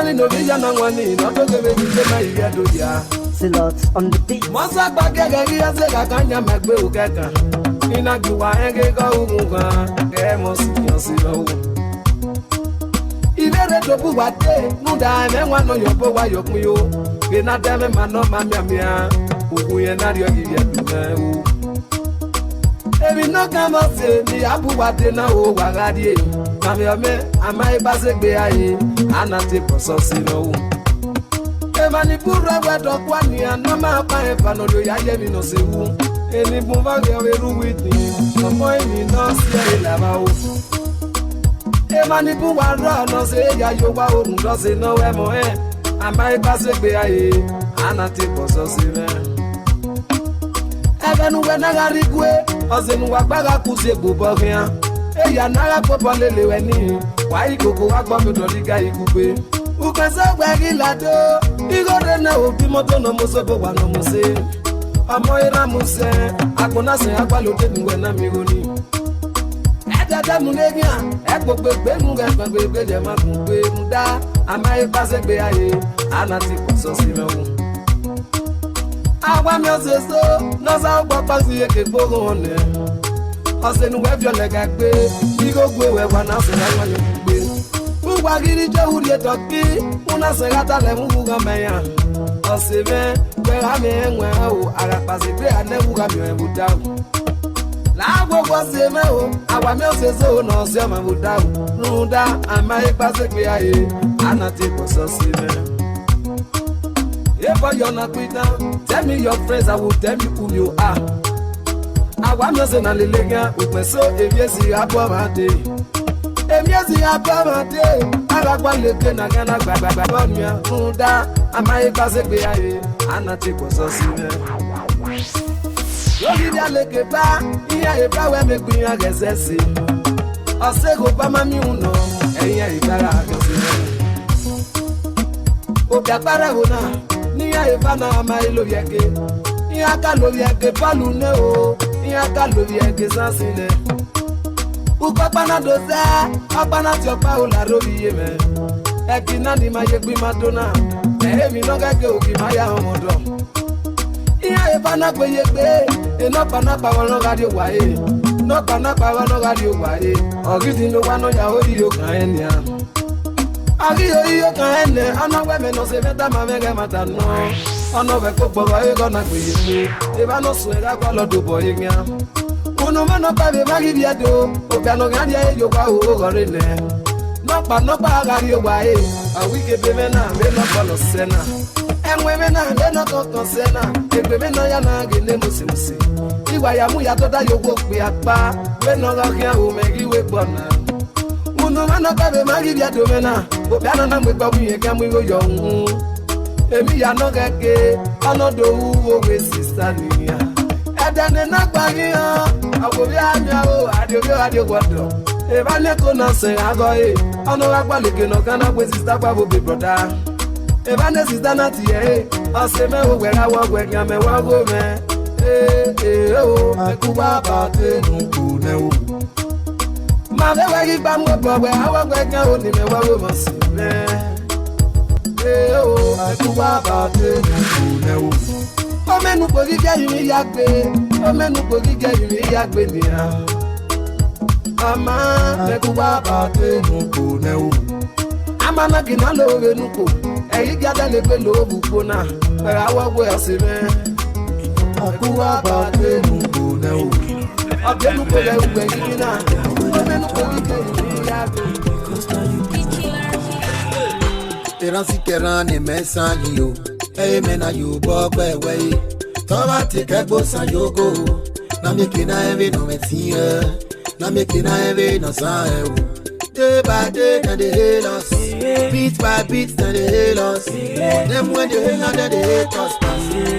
Nani no vision and one in, not to give it to my Yaduya. Silots on the beat. Masa Bagagi as a Ganya Magbuka. In a Gua and Gego Muga, Gamos, Yosilo. If I read the book, what day, no dime, and one on your boy, your Muyo. You're not damn man, no mamma, who are not your Yadu. Ebi no kama se ni abuwade na o wagadi mami ome amai basegbe aye anate pososi no e mani pura wedo kwani anama pa e panolo ya ye mi no sewu eni bu va ge weru witi omo emi no se lava o e mani bu wa ro no se ya yo wa o ndo se no we mo amai basegbe aye anate pososi me Ebenu wenaga rigwe ozenu wagbaga kuze bubogia eya naga popo lele weni wa ikoko wagbo mi doliga igugbe ukese gbegi lado igore na obi moto no mosobo wa no mose amo ira muse agbona se agbalote mi wena mi roni ejade mu legia egbogbe mu gbegbe je ma gbe mu da amai pasegbe aye anati poso si mewu Awa mi oseso, noza ugbo pasi eke gboro one. Osenu we viole gagbe, igo gwe we wana se na wanyo gbe. Ugwa giri je uri etoki, una se gata le mu ga meya. Oseme, we ha me enwe o, ara pasi pe ane uga mi e buda. La gbogbo seme o, awa mi oseso no se ma buda. Nuda amai pasi pe aye, anati poso sime. If you're not with them, tell me your friends, I will tell you who you are. I want to say, Nalilega, with my soul, if you see a poor day. If you see a poor day, I got one look and I can't grab on you. Muda, I might pass it by you, and I take what's so similar. You give a look at that, here if I will make me a guess. I say, go by my muno, and here if I got okay, Paragona. Niya evana amailo yeke niya kalo yeke palune o niya kalo yeke sansine ukopana doze opana ti opa o la robi yeme ekina ni ma yegbi madonna emi no gege oki ma ya omodo niya evana pe yegbe eno pana pa won radio wae no pana pa won radio wae ogidi no wa no ya ori o kan enia Agiyo kan ene ana we me no se meta ma mege mata no ono we ko gboro e go na gbe yi e ba no so e ga kwa lodo bo yin ya unu me no pa be ma gi biado o bia no ga dia e yo kwa o go re ne no pa ga ri o wa e a wi ke be me na me no ko lo se na enwe me na me no ko ko se na e be me no ya na ge ne musi iwa ya mu ya to da yo go pe apa we no ga kia o me gi we gbona Uno mano kabe magi bia domena o bia na mwe gba buye ka mwe yo emi ya no gege ono do wo we sister niya edane na gbagi o awo bia nya o adio gwodo e ba le ko na se ago e ono wa gba leke no kana we sister gba bo be brother e ba ne sister na ti e o se me o we ra wo gwe nya me wa go me o me ku ba ba te nu ku ne o Ma be wagi ba mo bo we awa gwe kan o ni me wa wo mo si me o aku wa ba te ku ne o o menu ko gige yin ya gbe o menu ko gige yin ya gbe ni a ama me ku wa ba te ku ne o ama na gi na lo we nu ko e yi ga da le gbe lo bu ko na e awa gwe si me aku wa ba te ku ne o Abenu ko le ugbe yi na Abenu ko gige ya be Eransi keran e mesan yo e me na yo bo gbe we to ba ti ke gbo san yo go na me ki na envy no me ti na me ki na envy no san e o day by day na they hate us beat by beat na they hate us them when they hate na they hate us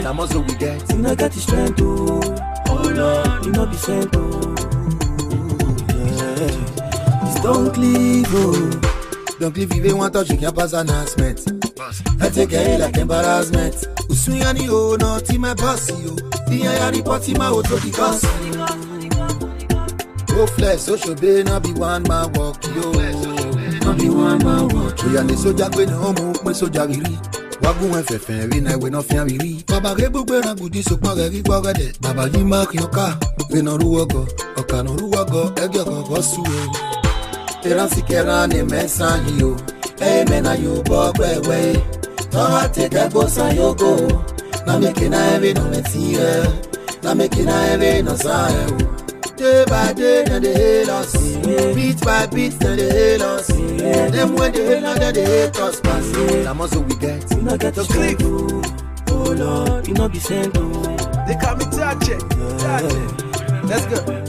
that muscle we get you no get the strength to Lord, you know be sent yeah. Don't leave, oh. Don't leave if you want to, you can't pass announcement. I take it like embarrassment. Usuyani oh, not in my bossy oh. The I report him out to the boss. Go flex, so should be not be one man walk yo. only one man watch. We are the soldier when home me soldier riri. Wagun efefe ri na we no fian riri. Baba rebu gbe na gudi so pa ri gbo de. Baba yi ma kyoka, we no ruwogo, oka no ruwogo, ege go su o. Eransi kerane mensan yo. Hey me na you bo we. Don't take a go san yo go. Na make na every no metie. Na make na every no san. Day by day, then they hate us. Beat by beat, then they hate us. Them when they hate, then they hate us. That muscle we get. You not get to click. Oh Lord, you not be sent to. They call me Tache. Let's go.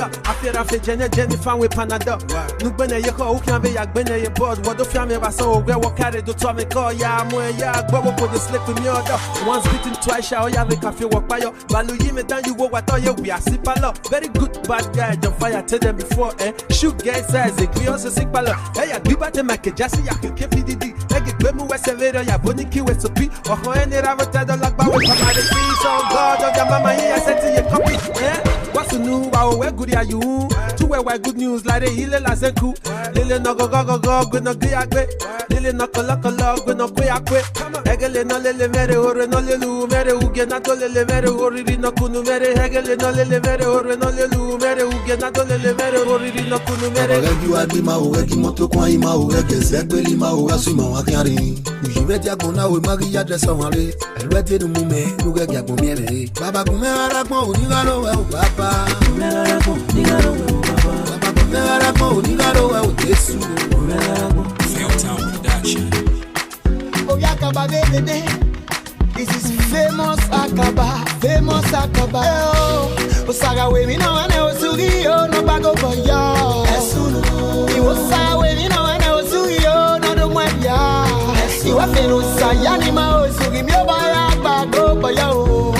I feel Jenny fan with Panada. No bene ye call, who can be yak bene ye board. What the family was so where what carried the Tommy call ya, moe ya, bubble put the slip in your door. Once beaten, twice shall ya make a few walk by you. Balu me down you walk what you we are sick palo. Very good bad guy, jump fire, tell them before, eh? Shoot guys size, we also sick palo. Hey, I give out the make Jassy, I can keep PDD. I get Bemu West Severo, ya Boniki West to P. Or when they have a title like Bow, come out the peace on God of your mama here, I said to your copy, eh? What's the new? Wow, where good are you? To where good news like the Hile Lazenku. Lily no go, good no Giagbe. Lily no color, good no Quiakwe. Hegele no Lily Mere or no Lilu, Mere Ugenato Lily Mere or no Kunu Mere, Hegele no Lily Mere or no Lilu, Mere Ugenato Lily Mere or no Kunu Mere. You are the Mao, Moto Quaima, Zegeli Mao, Asima, Wakari. You read Yagona with Maria Dressawale, and read the Mume, Luga Yagomere. Baba Gumera, Nigano, Papa. This is famous Akaba. Osaga we mi no ane osugiyo no bago boya. Osaga we mi no ane osugiyo no do mwebya. Iwa fenu sayani ma osugi mi obaya bago boya o.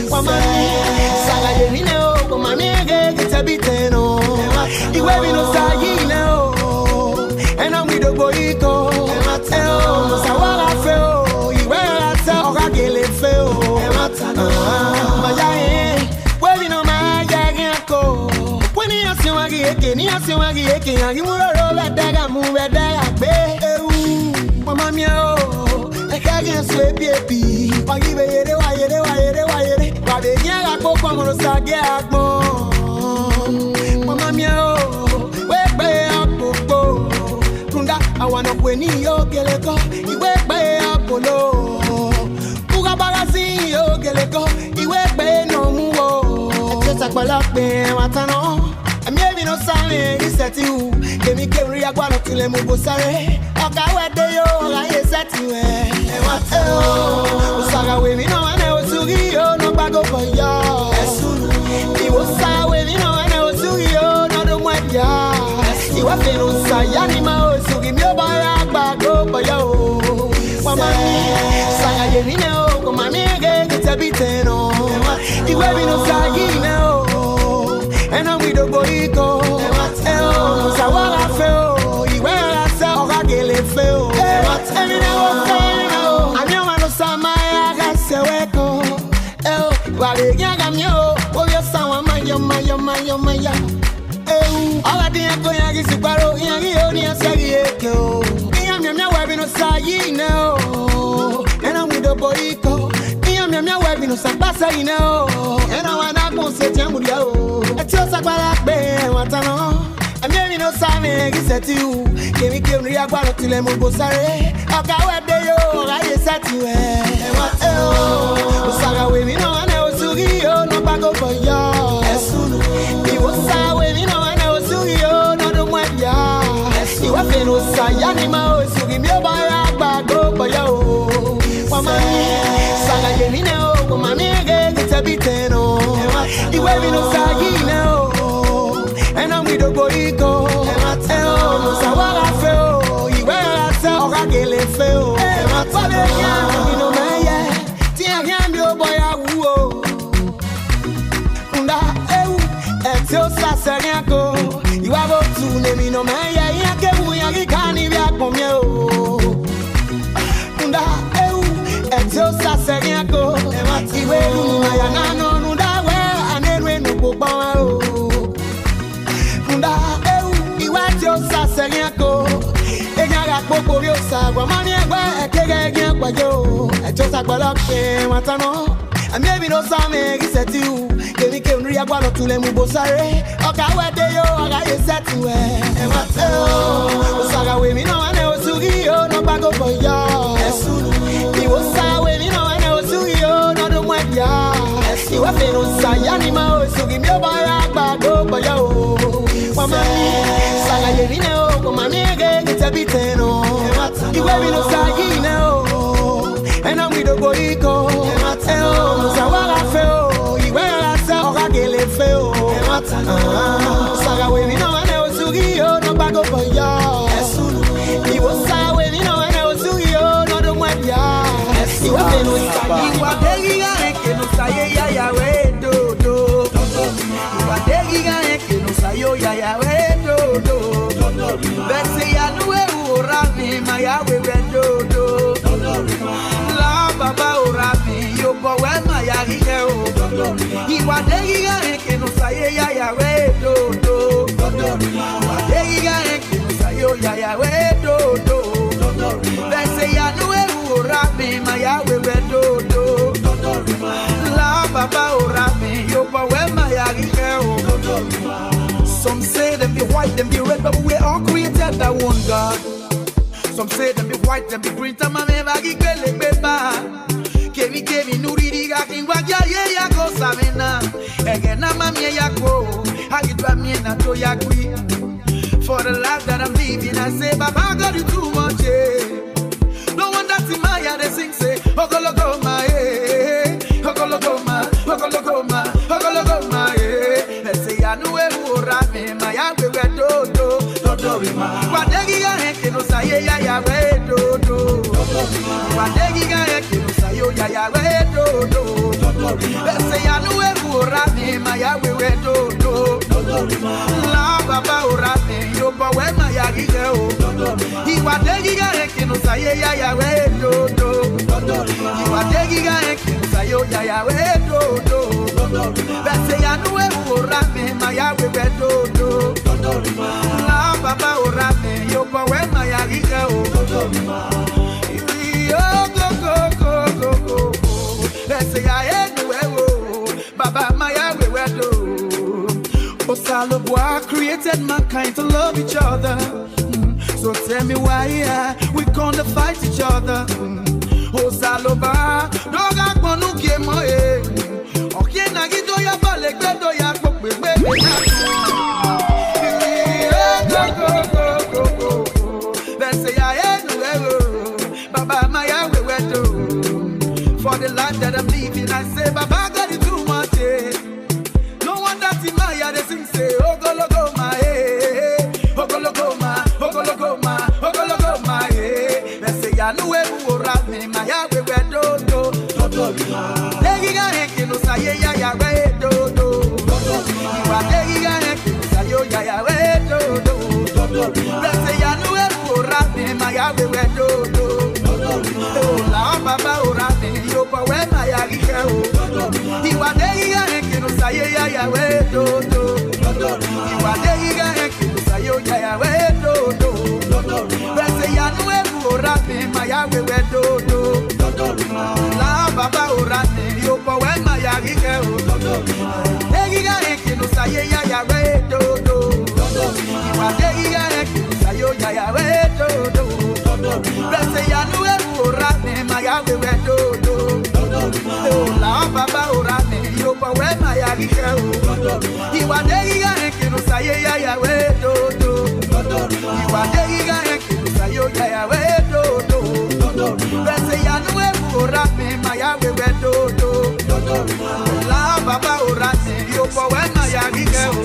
Wamani saga ye mi ne o komami ege kitabiteno. Iwe mi no sayine o. Ena mi do boyiko. No sawara feo. Iwe ata oragele feo. Ni asiwagi eke yangi muroro badaga mu badaga be ewu mama mi o ekage swepi epi wagi be yere wa be nyaga popo mo sage agbon mama mi o we pe apopo tunda awana kweni yo keleko iwe pe apolo uga bagasi yo keleko iwe pe no mu o etesa pala pe watano. No sale, he said you. Give me carry a guano till a mugo sare. Okay, where they yo, I said you. Saga with me, no one else to you, no bago for ya. He was saw with me, no one else to you, no do what ya. He was in Sayani, so give me a bago for you. Mama, Saga, you know, come on, get a bit. No, he will be no Sagi now. And I'm with the boy go. Sawara feo, iwe asa oragele feo. Emi na wo feo, anyo no sama ya gaseweko. Wale nyaga myo, obyo sawa mayo. Ala dia ko yagi siparo, yagi oni asagi eko. Mia webi no sayi no. And I'm with the boy go. Mia webi no sabasa ino. And I wanna go set yamudio. Etiosa kwala be watano. Emi no same giseti u. Kemi kemri agwalo tile mugo sare. Oka wede yo, oga yesati we. Osaga we mi no ane osugi yo no bago for yo. Iwo sa we mi no ane osugi yo no do mwebya. Iwa feno sayani ma osugi mi obaya bago for yo. Wamani saga ye mi ne o komami ege kitabiteno. Iwe mi no sagine o. And I'm with the boy go. No sawara feo. Iwe asa oragele feo. Wale nyami no meye. Tia nyami o boy awu. Unda ewu. Etio sasa nyako. Iwa bo tu nemi no meye. Yake wu yagi kani vya komye o. Unda ewu. Etio sasa nyako. Iwe luma ya nano. Nunda we anenwe nukubawa o. Iwa tio sa seriako again kwa yo. I just a balak pe matano. And maybe no same ki set you. Kemi ke unri agwa no tule mu bosare. Oka wede yo aga ye set you e mateo. Osaga we mi no ane osugi yo no bago for yo. Esunu. Ni osa we mi no ane osugi yo no do mwadia. Esi wa fe no sayani ma osugi mi obaya bago for yo. Mama saga ye mi no ko mami ge get biteno. Iwe mi no sagi no. And I'm with the boy go. Musawara feo. Iwe rasa oka gele feo. Saga we mi no ane osugi yo no bago for yo. Iwo sa we mi no ane osugi yo no do mwadia. Iwe fe no sagi. Iwa degi ga eke no saye ya ya we do do. Iwa degi ga eke no sayo ya ya we do do. Bese ya nuwe ura mi ma ya we do do. La baba ura mi yo bo we ma ya hige o. Iwa degi ga eke no saye ya ya we do do. Iwa degi ga eke no sayo ya ya we do do. Bese ya nuwe ura mi ma ya we do do. La baba ura mi yo bo we ma ya hige o. Some say them be white, them be red, but we all created by one God. Some say them be white, them be green, tama me bagi kwele beba. Kemi nuri diga kingwa ya go samena. Ege na mami ya go, hagidwa mi na to ya gwi. For the life that I'm living, I say, Baba God you too much. No one that's in my heart they sing say, Ogologo ma eh, Ogologo ma, Ogologo ma, Ogologo ma eh. They say I know who rame ma ya we do do ma. Wadegi ga heke no saye ya we do do. Wadegi ga heke no sayo ya we do do. They say I know who rame ma ya we do do. La baba rame yo ba we ma ya gige o. Wadegi ga heke no saye ya we do do. Wadegi ga heke no sayo ya we do do. They say I know who rame ma ya we do do. La baba rame yo ba we ma ya gige o. Yo go. They say I know Baba ma ya we do. Osaloboa created mankind to love each other. So tell me why we gonna fight each other. Osaloboa doga gbonu ke mo e. Oke na gido ya bale gbedo ya pope gbe na. Go. They say I know Baba ma ya we do. For the life that I'm living, I say Baba God you too much. No one that's in my heart they sing say Ogologo ma eh, Ogologo ma, Ogologo ma, Ogologo ma eh. They say I know who rap me ma ya we do do. Degi ga heke no saye ya we do do. Iwa degi ga heke no sayo ya we do do. They say I know who rap me ma ya we do do. La baba ora me yo pa we ma ya gige o. Iwa degi ga heke no saye ya we do do. Iwa degi ga heke no sayo ya we do do. They say ya know who ora me ma ya we do do. La baba ora me yo pa we ma ya gige o. Degi ga heke no saye ya we do do. Iwa degi ga heke no sayo ya we do do. They say ya know who ora me ma ya we do do. La baba ora me yo pa we ma ya gige o. Iwa degi ga heke no saye ya we do do. Iwa degi ga heke no sayo ya we do do. They say ya know who ora me ma ya we do do. La baba ora me yo pa we ma ya gige o.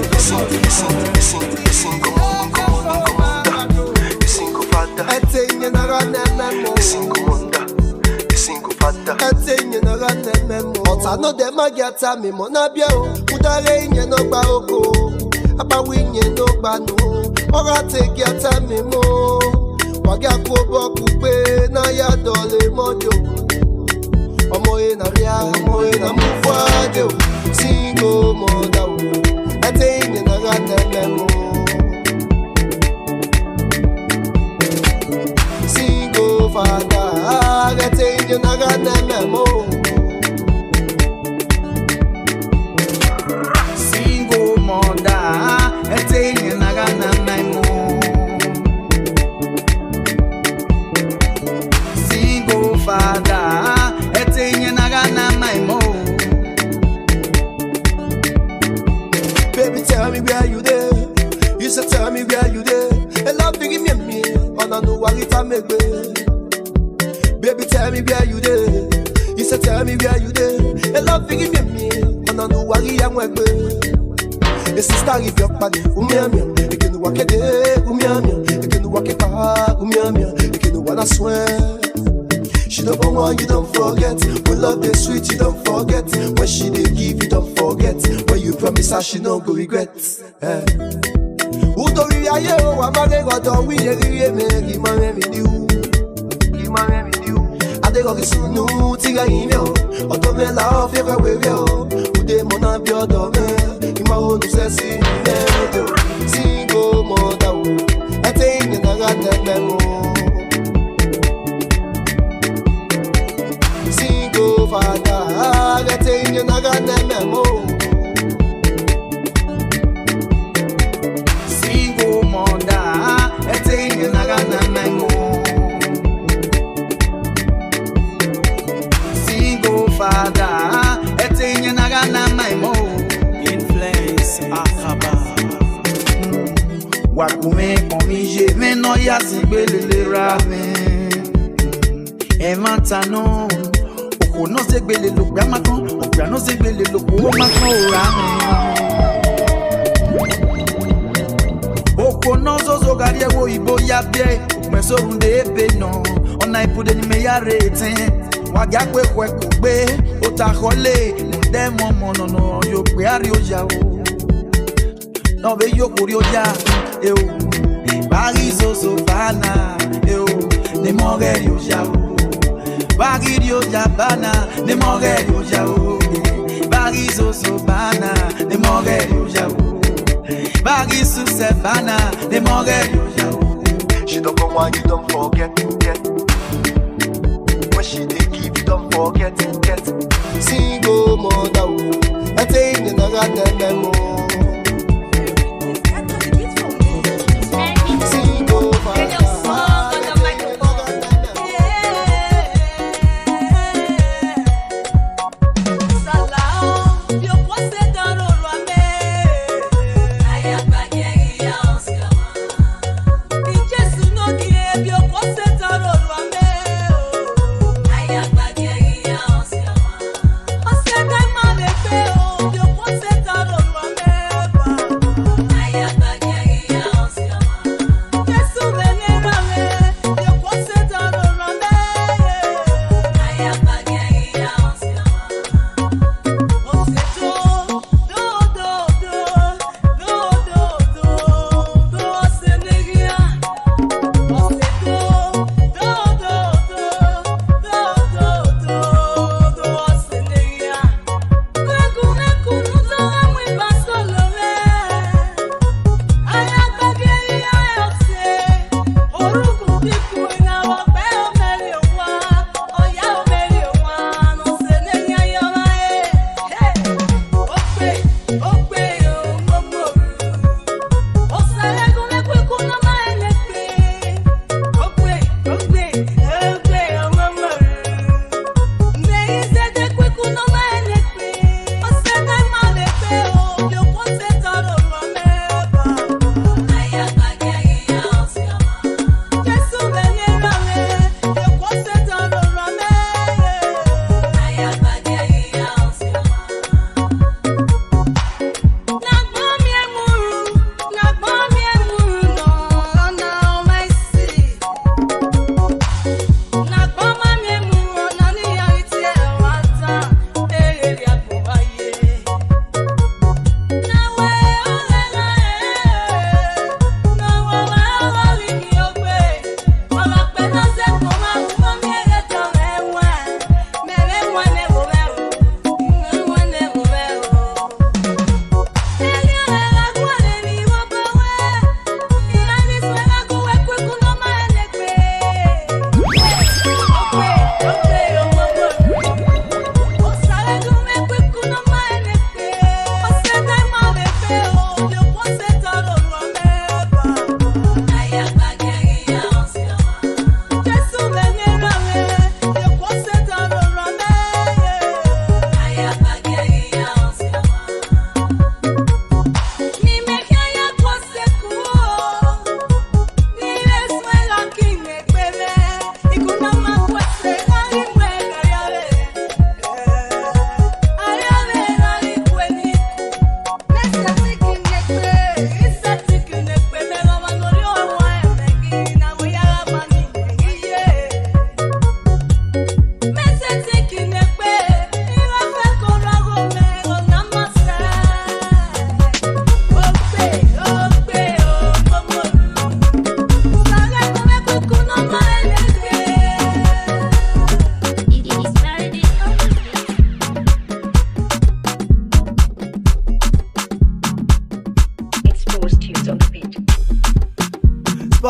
Listen, come on. Etenye na rane memo. Etenye na rane memo. Ota no de magyata mi mo na bia o. Udare inye no gba oko. Abawi inye no gba no. Ora te gyata mi mo. Wagya ku boku pe na ya dole mojo. Omo e na ria, omo e na mufade o. Single mother o. Etenye na rane memo. Father Ete inye naga nememo. Single mother, ete inye naga nememo. Single father, ete inye naga nememo. Baby, tell me where you there. You said tell me where you there. A love to give me a meal. And I know what it I make. Baby, tell me where you there. You said tell me where you there. A love to give me a meal. And I know what it I make. A sister if you're body, umiamia. You can walk a day, umiamia. You can walk a car, umiamia. You can wanna swear. She don't want you don't forget. When love is sweet, you don't forget. When she dey give, you don't forget. When you promise her, she don't go regret. Utori aye o amare godo wi eri me ri ma me diu. Ri ma me diu. Ade go kisunu ti ga yin me o. Odo me la o fe we we o. Ude mo na bi odo me. Ki ma o nu se si me do. Single mother o. Ate yin na ga te me mo. Single father. Ate yin na ga te me mo. Single father, etenye nagana maimo. Influence akaba. Wakume komije meno ya sigbelele rame. E matano, oko no segbele lo gba makan, okra no segbele lo ko makan o rame. Oko no zozo gari ewo ibo ya bie, okmeso runde ebe no. Ona ipude ni me ya reten. Waga kwe kwe kugbe, otakole. Nde momo no yo kwe ari oja o. No be yo kuri oja, e o. Bagi so bana, e o. Ne mogeri oja o. Bagi oja bana, ne mogeri oja o. Bagi so bana, ne mogeri oja o. Bagi su se bana, ne mogeri oja o. She don't come when you don't forget. When she dey give you don't forget. Single mother, I tell you naga nememo. Single father. I am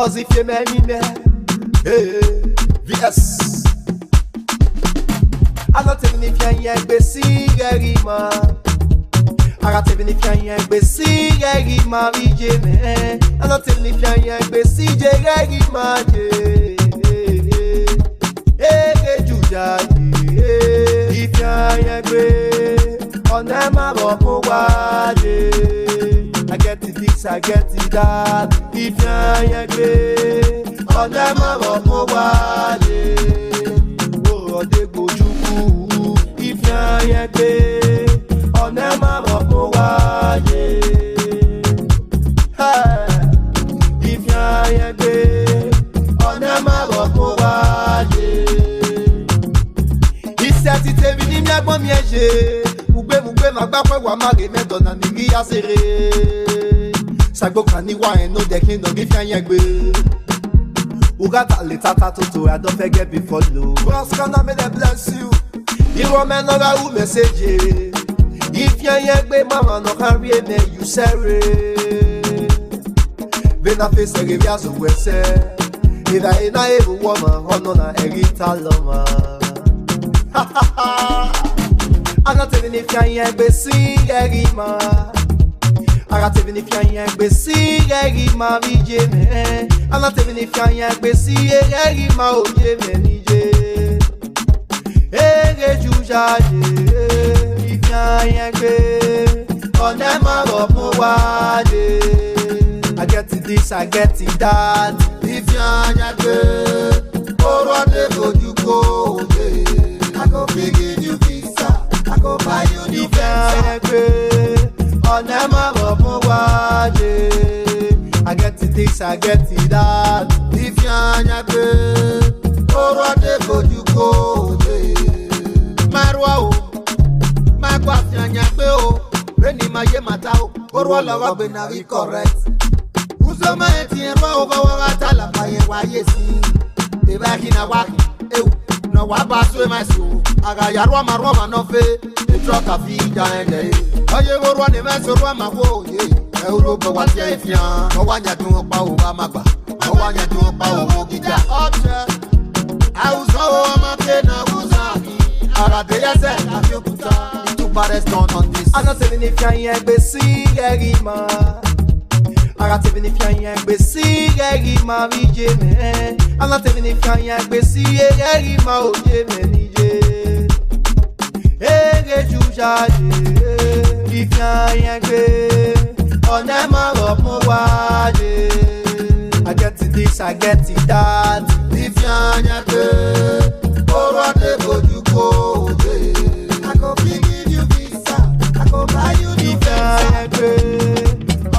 Cause if you make me hey, VS. I'm not telling if you're young, but see, man. I'm not telling if you're young, but see, man. I'm not telling if you're young, but see, man. Hey, Judah, if you're young, on them I'm up, I get it this, I get it that. If you're young, on them I'm up, oh, they go juku. If you're on them I'm up, if you're on them I'm up, he said it every day, me agbo miege. Ugbe magba kwe wa mage me dona nigi asere. Sagbo kani wa eno de kingdom if you're Ugata letata toto, I don't forget before no. God's gonna may they bless you. You woman no ga u message. If you're mama no can read me, you say Bena face a give yasu we say. If I ain't a woman, oh no na erita loma. I'm not telling if you're young, but see man. I got even if you're young, but see my VJ. I'm not even if you're young, but see my OJ. Hey, Juja, if you're young, on them I'm I get it this, I get it that. If you're young, oh, what they go you go, I go give you visa, I go buy you new visa. On them I'm up, I get it this, I get it that. If you're young, oh, what they go you go, Marwa, my question, Yako, Renny, my Yematao, or what I've been correct. Who's the man over Watala by YSC? The back in a walk, no, what pass with my soul. I got Yaroma Roma no fe, the truck of feet and I ever run a mess around my wall, Europa, what if you are, no one ya do about Maba, no one ya do about Gita Archer. I was so I'm I feel put into baddest down on this. I'm not telling if you're young, but see, man. I got even if you're young, but see, my VJ. I'm not telling if you're young, but see, my OJ. Hey, Juja, if you're young, on them I'm up, I get it this, I get it that. If you're young, oh, what they go you go, I go give you visa, I go buy you new visa.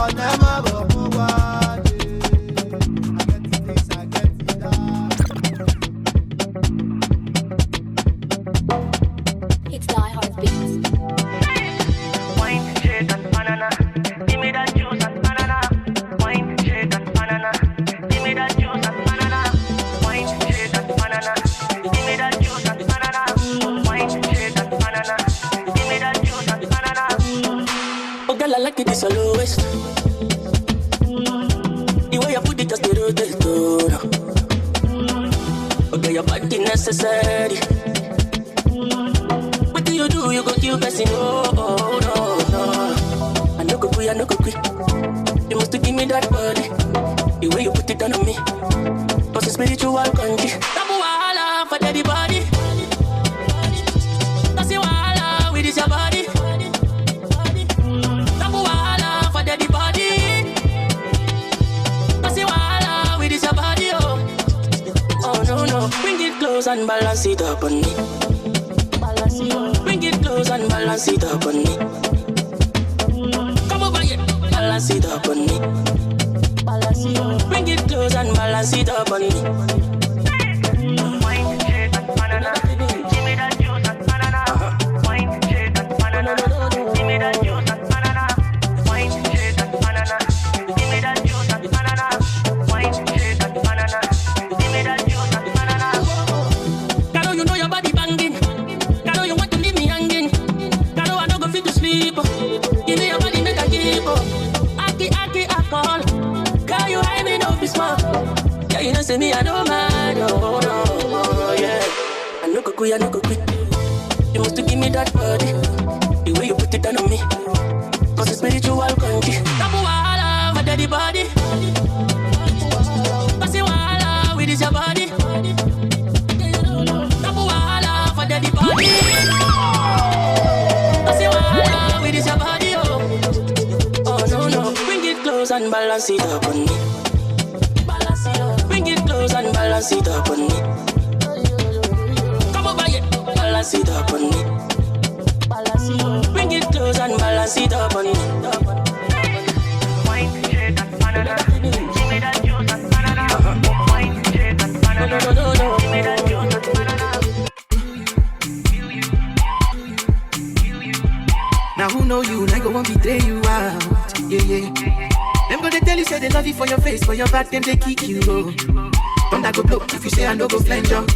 On them I'm up, I get it this, I get it that. It's Die Hard Beats. Wine, shake and banana. Give me that juice and banana. Wine, shake and banana. Give me that juice and banana. Wine, shake and banana. Give me that juice and banana. Wine, shake and banana. Give me that juice and banana. Oh girl, I like it, it's your lowest. The way I put it just the rotate, oh girl, your body necessary. What do? You go kill person, oh no. I no go quit. You must give me that body. The way you put it on me. Cause it's spiritual country. Tabu wahala for the body. That's the wahala with this your body. Tabu wahala for the body. That's the wahala with this your body, oh no. Bring it close and balance it up on me. Bring it close and balance it up on me. Come over here, balance it up on me. Bring it close and balance it up on me. Wine, shake and banana. Give me that juice and banana. Wine, shake and banana. Give me that juice and banana. Wine, shake and banana. Give me that juice and banana. Wine, shake and banana. Give me that juice and banana. Girl, you know your body banging. Girl, you want to leave me hanging. Girl, I don't go fit to sleep. say me, I don't mind, oh no, yeah. I no go quit, I no go quit. You must give me that body, the way you put it on me. Cause it's spiritual country. Tapu wala, my daddy body. Pass it wala, with this your body. Tapu wala, for daddy body. Pass it wala, with this your body, oh no, no. Bring it close and balance it up on me. Balance it up. Bring it close and balance it up on me. Come over here, balance it up on me. Bring it close and balance it up on me. Wine, shake and banana. Give me that juice and banana. Wine, shake and banana. Give me that juice and banana. Now who know you, like I won't betray you out. Yeah. Them gonna tell you say they love you for your face, for your back, them they kick you. Thunder go blow if you say I no go flange you.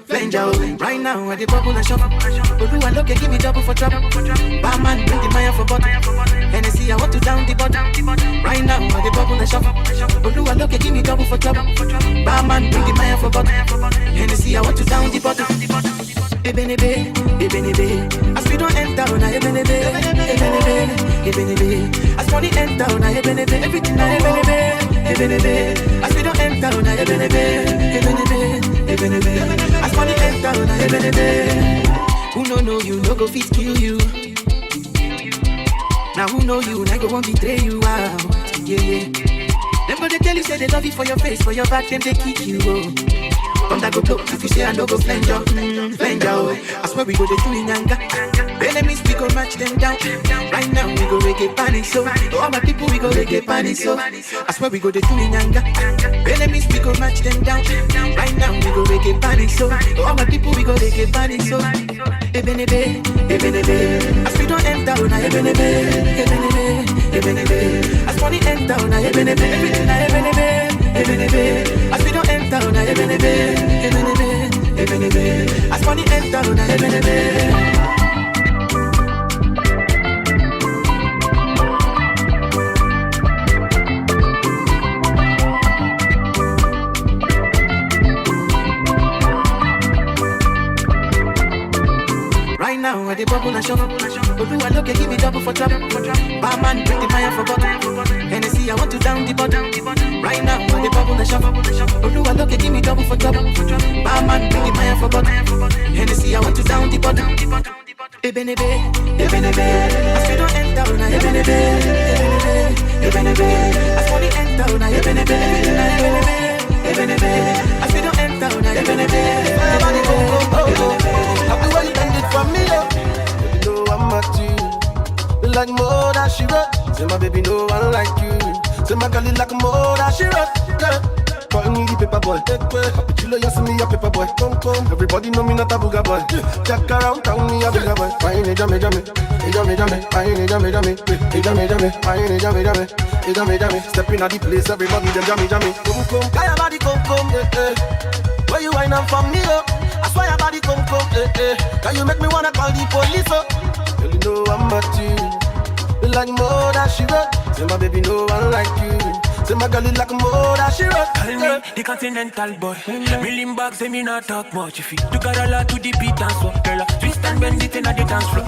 Right now I dey bubble and shop. Olu and look, give me double for trouble. Barman bring the Maya for bottle. Hennessy I want to down the bottom. Right now I dey bubble and shop. Olu and look, give me double for trouble. Barman bring the Maya for bottle. Hennessy I want to down the bottom. Ebenebe. As we don't enter on a ebenebe. As money enter on a ebenebe. Everything a ebenebe. As we don't enter on a ebenebe. As money enter on a ebenebe. Who no know you, no go fit kill you. Now who know you, I go won't betray you out. Yeah. Them gonna tell you say they love you for your face, for your back, them they kick you. Thunder go blow if you say I no go flange you. I swear we go to do in anger. Enemies we go match them down. Right now we go reggae panic so. All my people we go reggae panic so. I swear we go to do in anger. Enemies we go match them down. Right now we go reggae panic so. All my people we go reggae panic so. Ebenebe. As we don't enter on a ebenebe. As money enter on a ebenebe. Everything a ebenebe. As we don't enter on a ebenebe. As money enter on a ebenebe. Right now, I dey bubble and shop. Olu and look, give me double for trouble. Barman, bring the Maya for bottle. Hennessy, I want to down the bottom. Right now, I dey bubble and shop. Olu and look, give me double for trouble. Barman, bring the Maya for bottle. Hennessy, I want to down the bottom. Ebenebe. As we don't enter on a ebenebe. As money enter on a ebenebe. As we don't enter on a ebenebe. Everybody go. Happy when you bend it for me, oh. Baby, no I'm at you. You like more than she wrote. Say my baby, no one like you. Say my girl, you like more than she wrote. Yeah. Call me the paper boy. Happy chilo, you see me a paper boy. Come. Everybody know me not a booger boy. Jack around town, me a bigger boy. I ain't jammy. I ain't jammy. Step in at the place, everybody them jammy. Come. Can your body come, yeah. Where you whine for me, oh. I swear your body come, Can you make me wanna call the police, oh? Girl, you know I'm at you. You like more than she wrote. Say my baby, no one like you. Say my girl, you like more than she wrote. Call me the continental boy. Million bucks, say me not talk much. If you got a lot to the beat and so, girl, twist and bend it in the dance floor.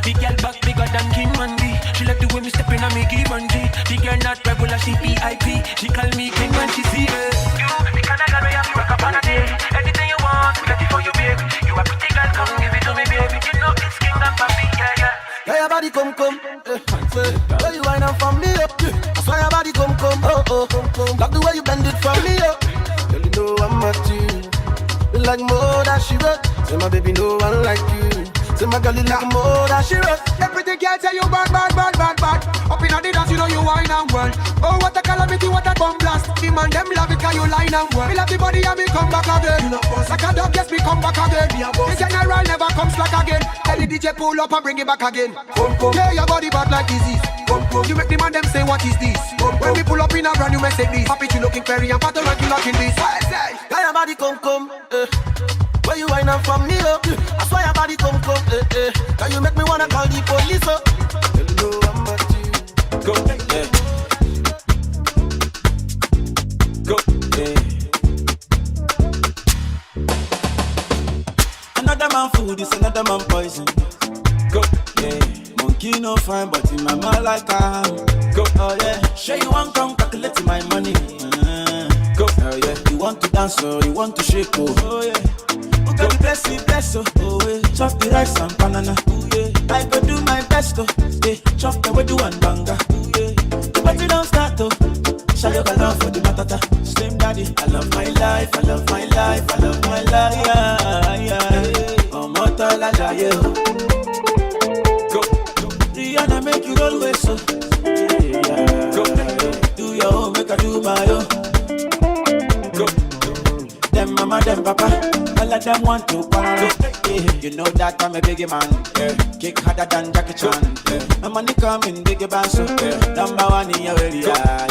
The girl back bigger than Kim and B. She like the way me stepping on me give and G. The girl not regular, she VIP. She call me king when she see me. You, the kind of girl we have to rock up on a day. Anything you want, get it for you, baby. You a pretty girl, come give it to me, baby. You know it's king and papi, yeah. Yeah, your body come. Where you whine for me, oh. I swear your body come. Love the way you bend it for me, oh. Girl, you know I'm at you. You like more than she wrote. Say my baby, no one like you. Say my girl, you like more than she wrote. Every pretty girl say you bad. Up in the dance, you know you wine and world. Oh, what a calamity, what a bomb blast. The man them love it, cause you line and world. Me love the body and me come back again. Like a dog, yes, me come back again. The general never comes back again. Tell the DJ pull up and bring it back again. Yeah, your body bad like disease. You make the man them say, what is this? When we pull up in a brand new Mercedes. Happy you looking fairy and pattern like you looking this. Yeah, your body come. Where you whine for me, oh. I swear your body come. Can you make me wanna call the police, oh? Girl, you know I'm at you. Go, yeah. this another man poison. Go, yeah. Monkey no fine, but in my mind like I am. Go, oh yeah. Sure you want come calculate my money. Go, oh yeah. You want to dance or you want to shake, oh yeah. Oh God, bless you, bless you, oh yeah. Chop the rice and banana, oh yeah. I go do my best, oh yeah. Chop the wedu and banga, oh yeah. But you don't start, oh. Shall you love for the matata? Slim daddy, I love my life, I love my life, I love my life, yeah. Oh, mother la la, yeah. Go, Rihanna make you always so. Yeah. Go, do your own, make I do my own. Go, them mama, them papa, all of them want to party. You know that I'm a biggie man, yeah. Kick harder than Jackie Chan, yeah. My money coming, biggie band, so yeah. Number one in your area, yeah.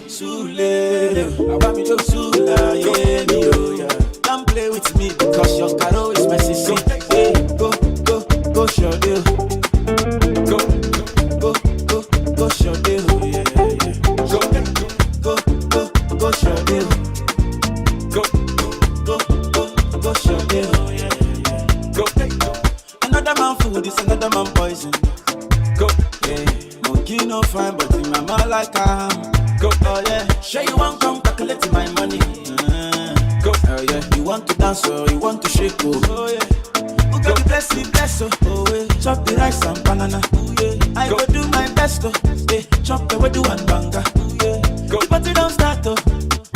Sule, I want me to Sula, yeah, me, oh, yeah. Don't play with me because your caro is my sissy. Yeah. Go, show deal. Go, show deal, yeah, yeah. Go, show deal. Go, show deal, yeah. Another man food is another man poison. Go, yeah. Monkey no fine, but in my mind like I am. Go, oh yeah. Sure you want come calculate my money. Go, oh yeah. You want to dance or you want to shake, oh yeah. Oh God, bless you, bless you, oh yeah. Chop the rice and banana, oh yeah. I go do my best, oh yeah. Chop the wedu and banga, oh yeah. Go, but you don't start, oh.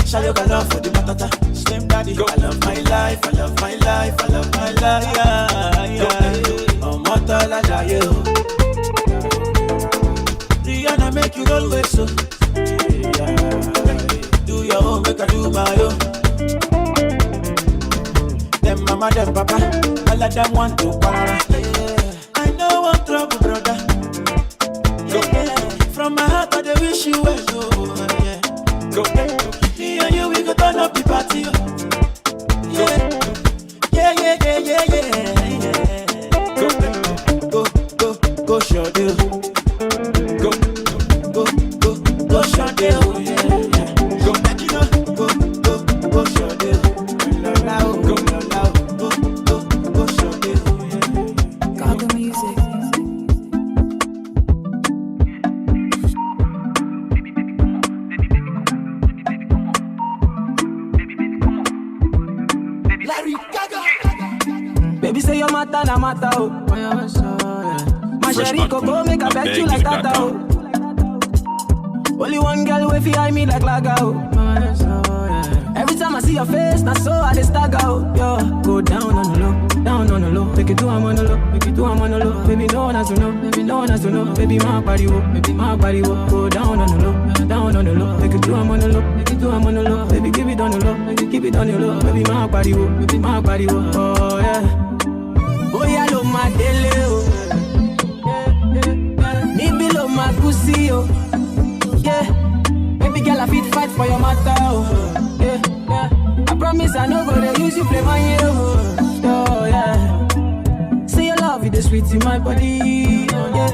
Shall you love for the matata? Slim daddy, I love my life, I love my life, I love my life, yeah. Oh, mother la la, yeah. Rihanna make you always so. Yeah. Do your own, make I do my own. Them mama, them papa, all of them want to party. Yeah. I know one trouble, brother. Yeah. From my heart, I wish you well, oh, yeah. Go. Me and you, we go turn up the party. Yeah. Go, show deal. Go, show deal. Yeah. Go, go, show deal. Go, show deal. Gaga music. Larry Gaga. Baby say your matter na matter, oh. My sherry coco make a bet you like that, oh. Only one girl way fi eye me like laga, oh. Every time I see your face, na so I dey stagger, oh. Yo, go down on the low, down on the low. Make it do I'm on the low, make it do I'm on the low. Baby no one has to know, baby no one has to know. Baby my body, oh, baby my body, oh. Go down on the low, down on the low. Make it do I'm on the low, make it do I'm on the low. Baby give it on the low, make it keep it on the low. Baby my body, oh, baby my body, oh. Oh yeah. Oh yeah, lo my dele, oh. Me below my pussy, oh. Yeah. Baby girl, I fit fight for your matter, oh. Yeah, yeah. I promise I no go to use you play my hero, oh. Yeah. Say your love, it is sweet in my body, oh yeah.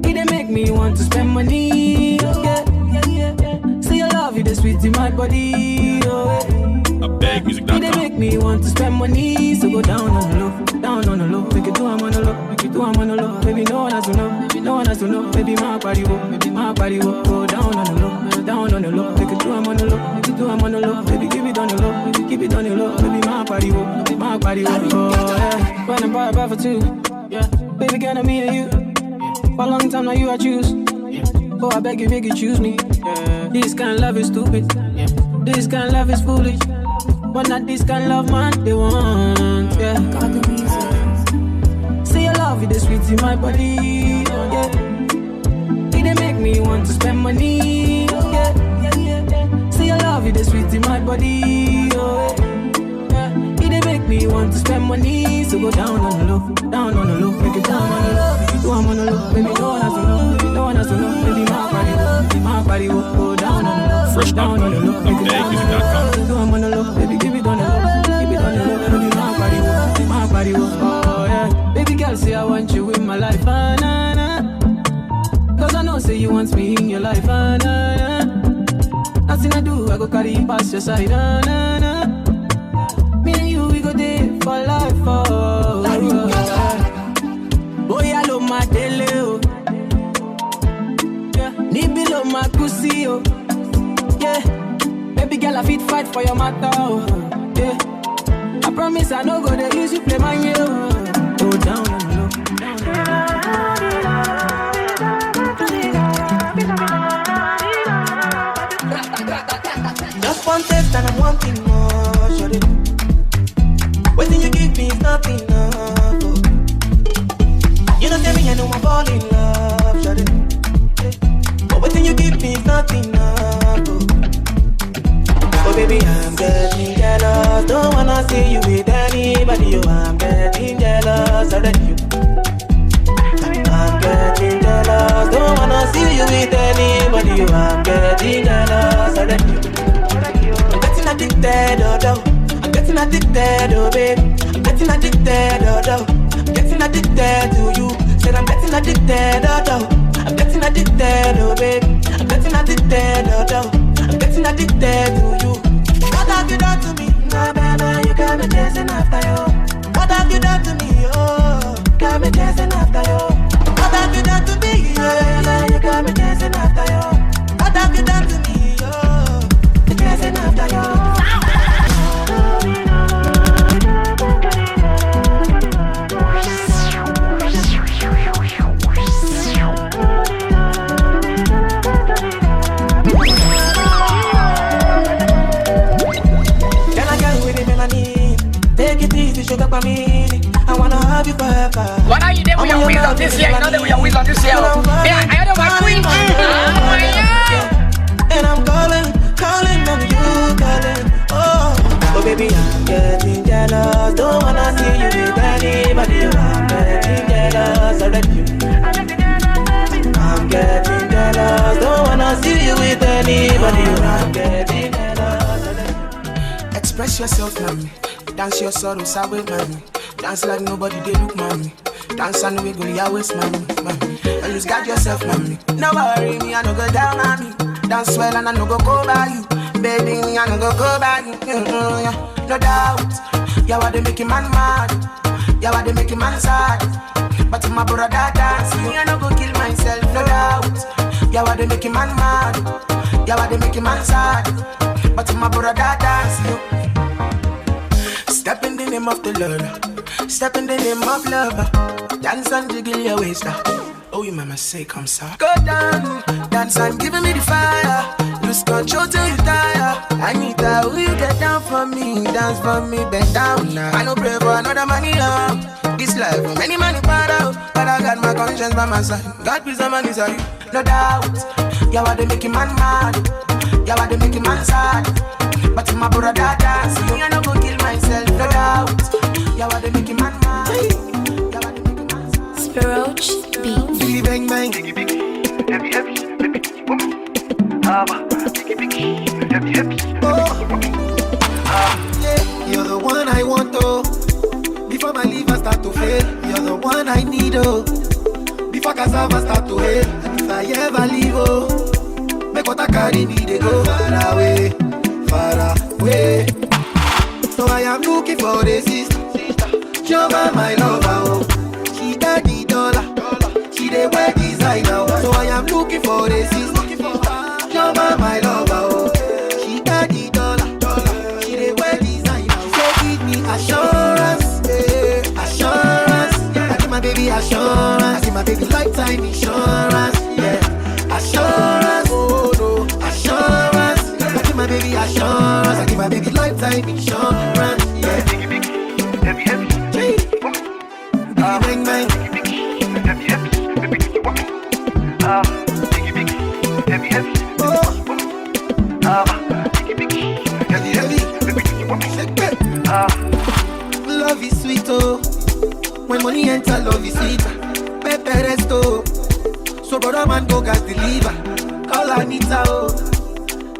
It dey make me want to spend money, oh yeah. Say your love, it is sweet in my body, oh yeah. Music.com. It make me want to spend money, so go down on the low, down on the low. Make it do I'm on the low, make it do I'm on the low. Baby, no one has to know, baby, no one has to know. Baby, my body, oh, baby, my body, oh. Go down on the low, down on the low. Make it do I'm on the low, make it do I'm on the low. Baby, give it on the low, baby, keep it on the low. Baby, my body, oh, baby, my body, oh. Oh yeah, when I'm buy for two, yeah. Baby, girl, me and you. For a long time now, you I choose. Oh, I beg you, choose me. Yeah. This kind of love is stupid. Yeah. This kind of love is foolish. But not this kind of love, man, they want, yeah. Gaga music. Say your love, it is sweet in my body, oh, yeah. It dey make me want to spend money, oh, yeah. Say your love, it is sweet in my body, oh, yeah. It dey make me want to spend money, so go down on the low, down on the low. Make it down on the low, make it do I'm on the low. Baby, no one has to know, baby, no one has to know. Baby, my body, go down on the low. Fresh down on the low, make it down on the low. Do I'm on the low, baby, give it on the low, keep it on the low. Baby, my body, oh yeah. Baby girl, say I want you in my life, ah, nah, nah. Cause I know, say you want me in your life, ah, nah, nah. Nothing I do, I go carry you past your side, ah, nah, nah. Me and you, we go there for life, oh. for your matter, oh. Yeah. I promise I no go to use you play my yo. Go down on the low. Just one taste and I'm wanting more, shawty. Waiting you give me is not enough, oh. You know tell me I know I'm fall in love, shawty. But waiting you give me is not enough, oh. Oh baby, I'm getting jealous. Don't wanna see you with anybody, oh. I'm getting jealous of you. I'm getting jealous. Don't wanna see you with anybody, oh. I'm getting jealous of you. I'm getting addicted, oh, oh. I'm getting addicted, oh babe. I'm getting addicted, oh, oh. I'm getting addicted to you. Said I'm getting addicted, oh, oh. I'm getting addicted, oh babe. I'm getting addicted, oh, oh. I'm getting addicted to you. What have you done to me? Nah, baby, you got me chasing after you. What have you done to me? Oh, got me chasing after you. What have you done to me? Yeah, you got me chasing after you. What have you done to me? Oh, chasing after you. Take it easy, sugar for me. I wanna have you forever. What are you doing with your wheels on this year? You know that we are wheels on this year. Yeah, I know my queen. And I'm calling on you, calling. Oh, oh baby, I'm getting jealous. Don't wanna see you with anybody. I'm getting jealous of you. I'm getting jealous. Don't wanna see you with anybody. I'm getting jealous of you. Express yourself, mommy. Dance your sorrows away, mommy. Dance like nobody they look, mommy. Dance and wiggle your waist, mommy. And you got yourself, mommy. No worry, me I no go down, mommy. Dance well and I no go by you. Baby, me I no go by you. Yeah. No doubt. Yeah, what they making man mad. Yeah, what they making man sad. But my brother dance, me I no go kill myself. No doubt. Yeah, what they making man mad. Yeah, what they making man sad. But my brother dance, you. Step in the name of the Lord. Step in the name of love. Dance and jiggle your waist. Oh, you mama say, come sir. Go down, dance and give me the fire. Lose control till you tire. I need that, will you get down for me? Dance for me, bend down now. I no pray for another money love. This life, many money part out. But I got my conscience by my side. God please, the money are you, no doubt. Yeah, what they making man mad. Yeah, what they making man sad. But my brother dance, me I no go kill myself, no doubt. Yeah, what they making man mad. Yeah, what they making man sad. Spiroach Beats. Biggie bang bang. Biggie biggie, heavy heavy, baby, boom. Biggie biggie, heavy heavy. Yeah, you're the one I want, oh. Before my liver start to fail, you're the one I need, oh. Before cassava start to hail, and if I ever leave, oh, make what I carry me, they go far away. Far away. So I am looking for a sister. Jova, my lover, oh. She got the dollar. She dey wear designer, oh. So I am looking for a sister. Jova, my lover, oh. She got the dollar. She dey wear designer. She say give me assurance, yeah. Assurance. I give my baby assurance. I give my baby lifetime insurance, yeah. Assurance, oh no. Assurance. My baby assurance, I give my baby lifetime insurance. Yeah, biggie biggie, heavy heavy, boom. Bang bang, Biggie biggie, heavy heavy, baby, boom. Biggie biggie, heavy heavy, boom. Biggie biggie, heavy heavy, baby, boom. Love is sweet, oh. When money enter, love is sweet. Pepe resto, so brother man go gas deliver. Call Anita, oh.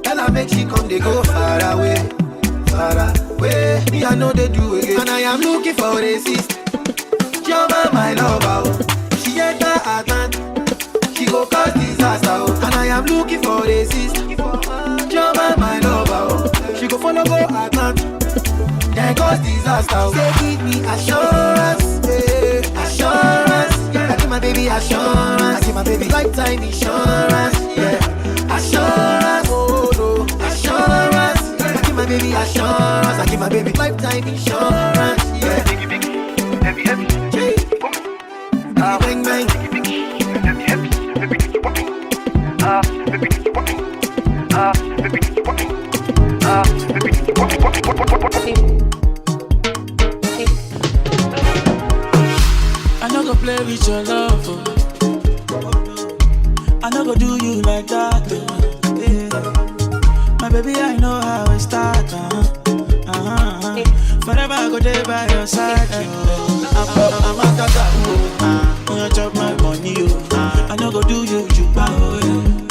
Tell her make she come, they go far away, far away. Me I know they do again, and I am looking for a sister. Jova, my lover, oh. She enter Atlanta, she go cause disaster, oh. And I am looking for a sister. Jova, my lover, oh. She go follow go Atlanta, then cause disaster, oh. Say give me assurance, yeah. Assurance, yeah. I give my baby assurance. I give my baby lifetime insurance, yeah. Assurance, oh no. Assurance, I give my baby give my baby lifetime insurance. Yeah. Heavy, heavy. Bang, bang. I no go play with your love, oh. I no go do you like that, oh. Yeah. My baby, I know how it start, Forever I go there by your side, I'm a tata, oh. You chop my money, oh. I no go do you, oh.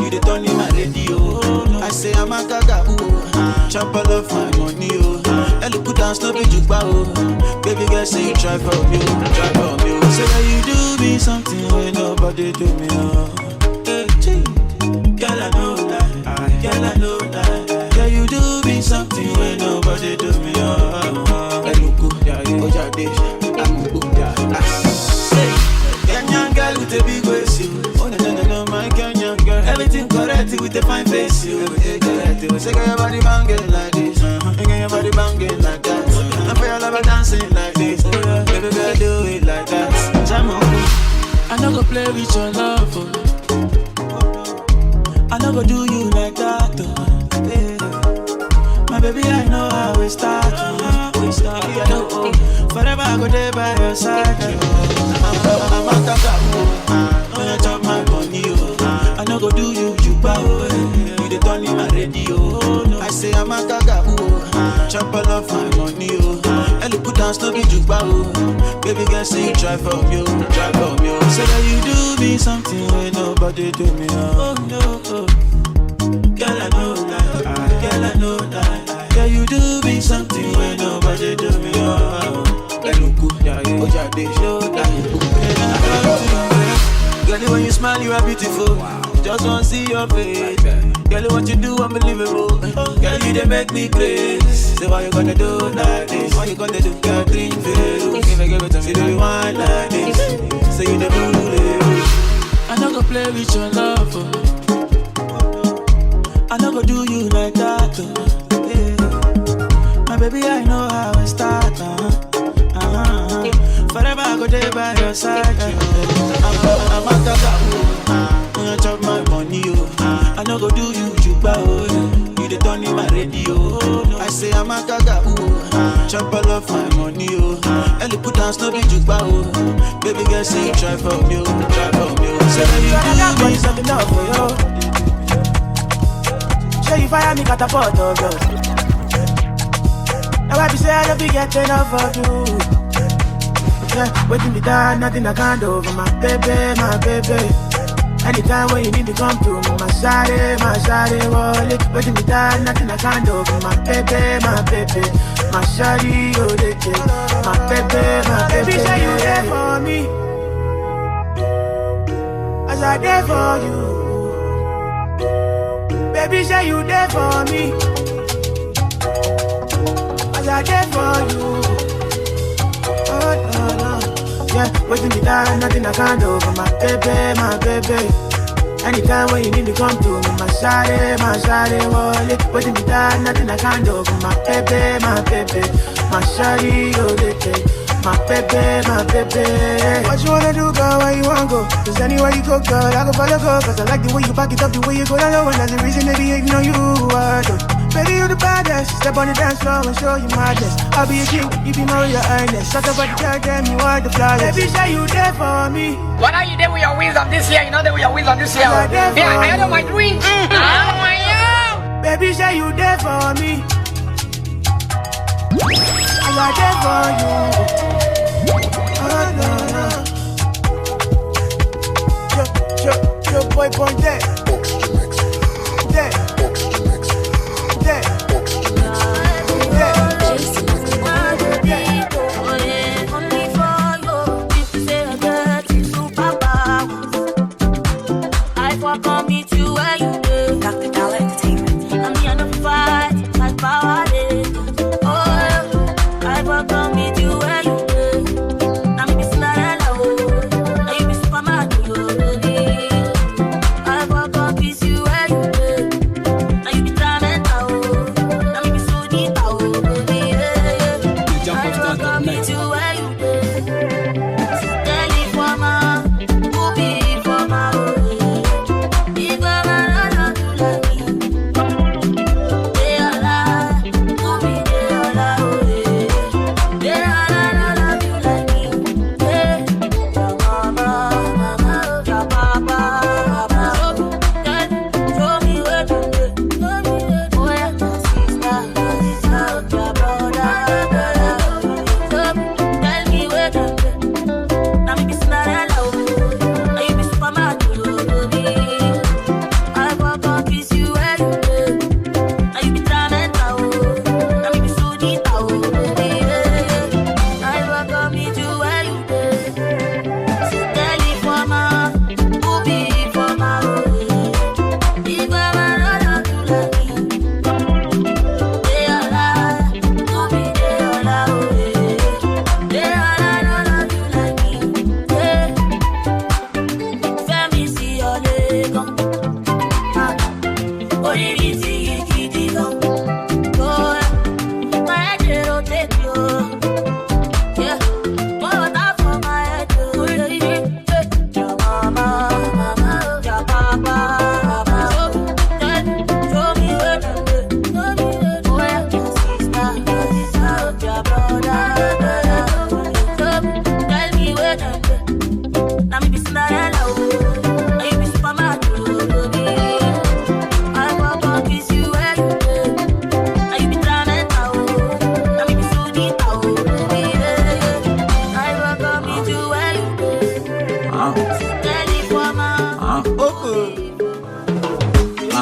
You the turn in my radio, I say I'm a gaga, oh. Chop all of my money, oh. And look put down, stop it, oh. Baby girl, say you try for me, try for me. Say that you do me something when nobody do me, oh. Hey, girl, I know that, girl, I know that. Girl, you do me something when nobody do me, oh. Hey, look good, yeah, oh, yeah, this, I'm good, yeah. Say, Kenyan girl with a big waist, you. Oh, no, my Kenyan girl. Everything correct with a fine face, you. Everything correct, say, girl, your body banging like this, girl, your body banging like that. I feel your lover dancing like this, baby girl, do it like that. Jam on. I no go play with your love, oh. I no go do you like that, oh. Yeah. My baby, I know how we start, we start, yeah, oh. Forever I go there by your side, oh. I'm a tata, oh. You chop my money, oh. I no go do you, oh. You the turn in my radio, I say I'm a gaga, oh. Chop all of my money, oh. And you put down, stop it, oh. Baby girl, say you try for me, try for me. Say that you do me something when nobody do me, oh no, oh. Girl, I know that, girl, I know that. Girl, you do me something when nobody do me, oh. Girl, look good, yeah, oh, yeah, they show that. Girl, when you smile, you are beautiful. Just wanna see your face. Girl, what you do, unbelievable. Girl, you they make me crazy. Say, why you gonna do like this? Why you gonna do, girl, drink fail? Give it to me, do you want like this? Say you the bully. I no go play with your love, oh. I no go do you like that, oh. Yeah. My baby, I know how it start, Forever I go there by your side, I'm a gaga, oh. You chop my money, oh. I no go do you, oh. You the turn in my radio, I say I'm a gaga, oh. Chop all of my money, oh. And you put down, stop it, oh. Baby girl, say you try for me, try for me. Say that you do me something up for you. Show you fire me catapult, oh girl. Now I be say I don't be getting enough of you. Yeah, waiting me down, nothing I can't do for my baby, my baby. Anytime when you need to come to me, my shawty, wallet. Waiting me down, nothing I can't do for my baby, my baby. My shawty, oh, they take my baby, my baby. Baby, say you there for me, as I there for you. Baby, say you there for me, as I there for you. Oh, no, no. Yeah, waiting me down, nothing I can't do for my baby, my baby. Anytime when you need to come to me, my shawty, wallet. Waiting me down, nothing I can't do for my baby, my baby. My shawty, oh, they take my baby, my baby. What you wanna do, girl, where you wanna go? Cause anywhere you go, girl, I go follow, go. Cause I like the way you back it up, the way you go down low. And that's the reason, maybe I know you are. Baby, you the baddest. Step on the dance floor and show you madness. I'll be a king, you be my royal highness. Shut up at the girl, damn, you are the flawless. Baby, say you there for me. What are you there with your wisdom this year? You know that with your wisdom this year. Yeah, I know my dream. Oh my God. Baby, say you there for me. I'm there for you. Oh, no, no. Your boy point dead. Dead. I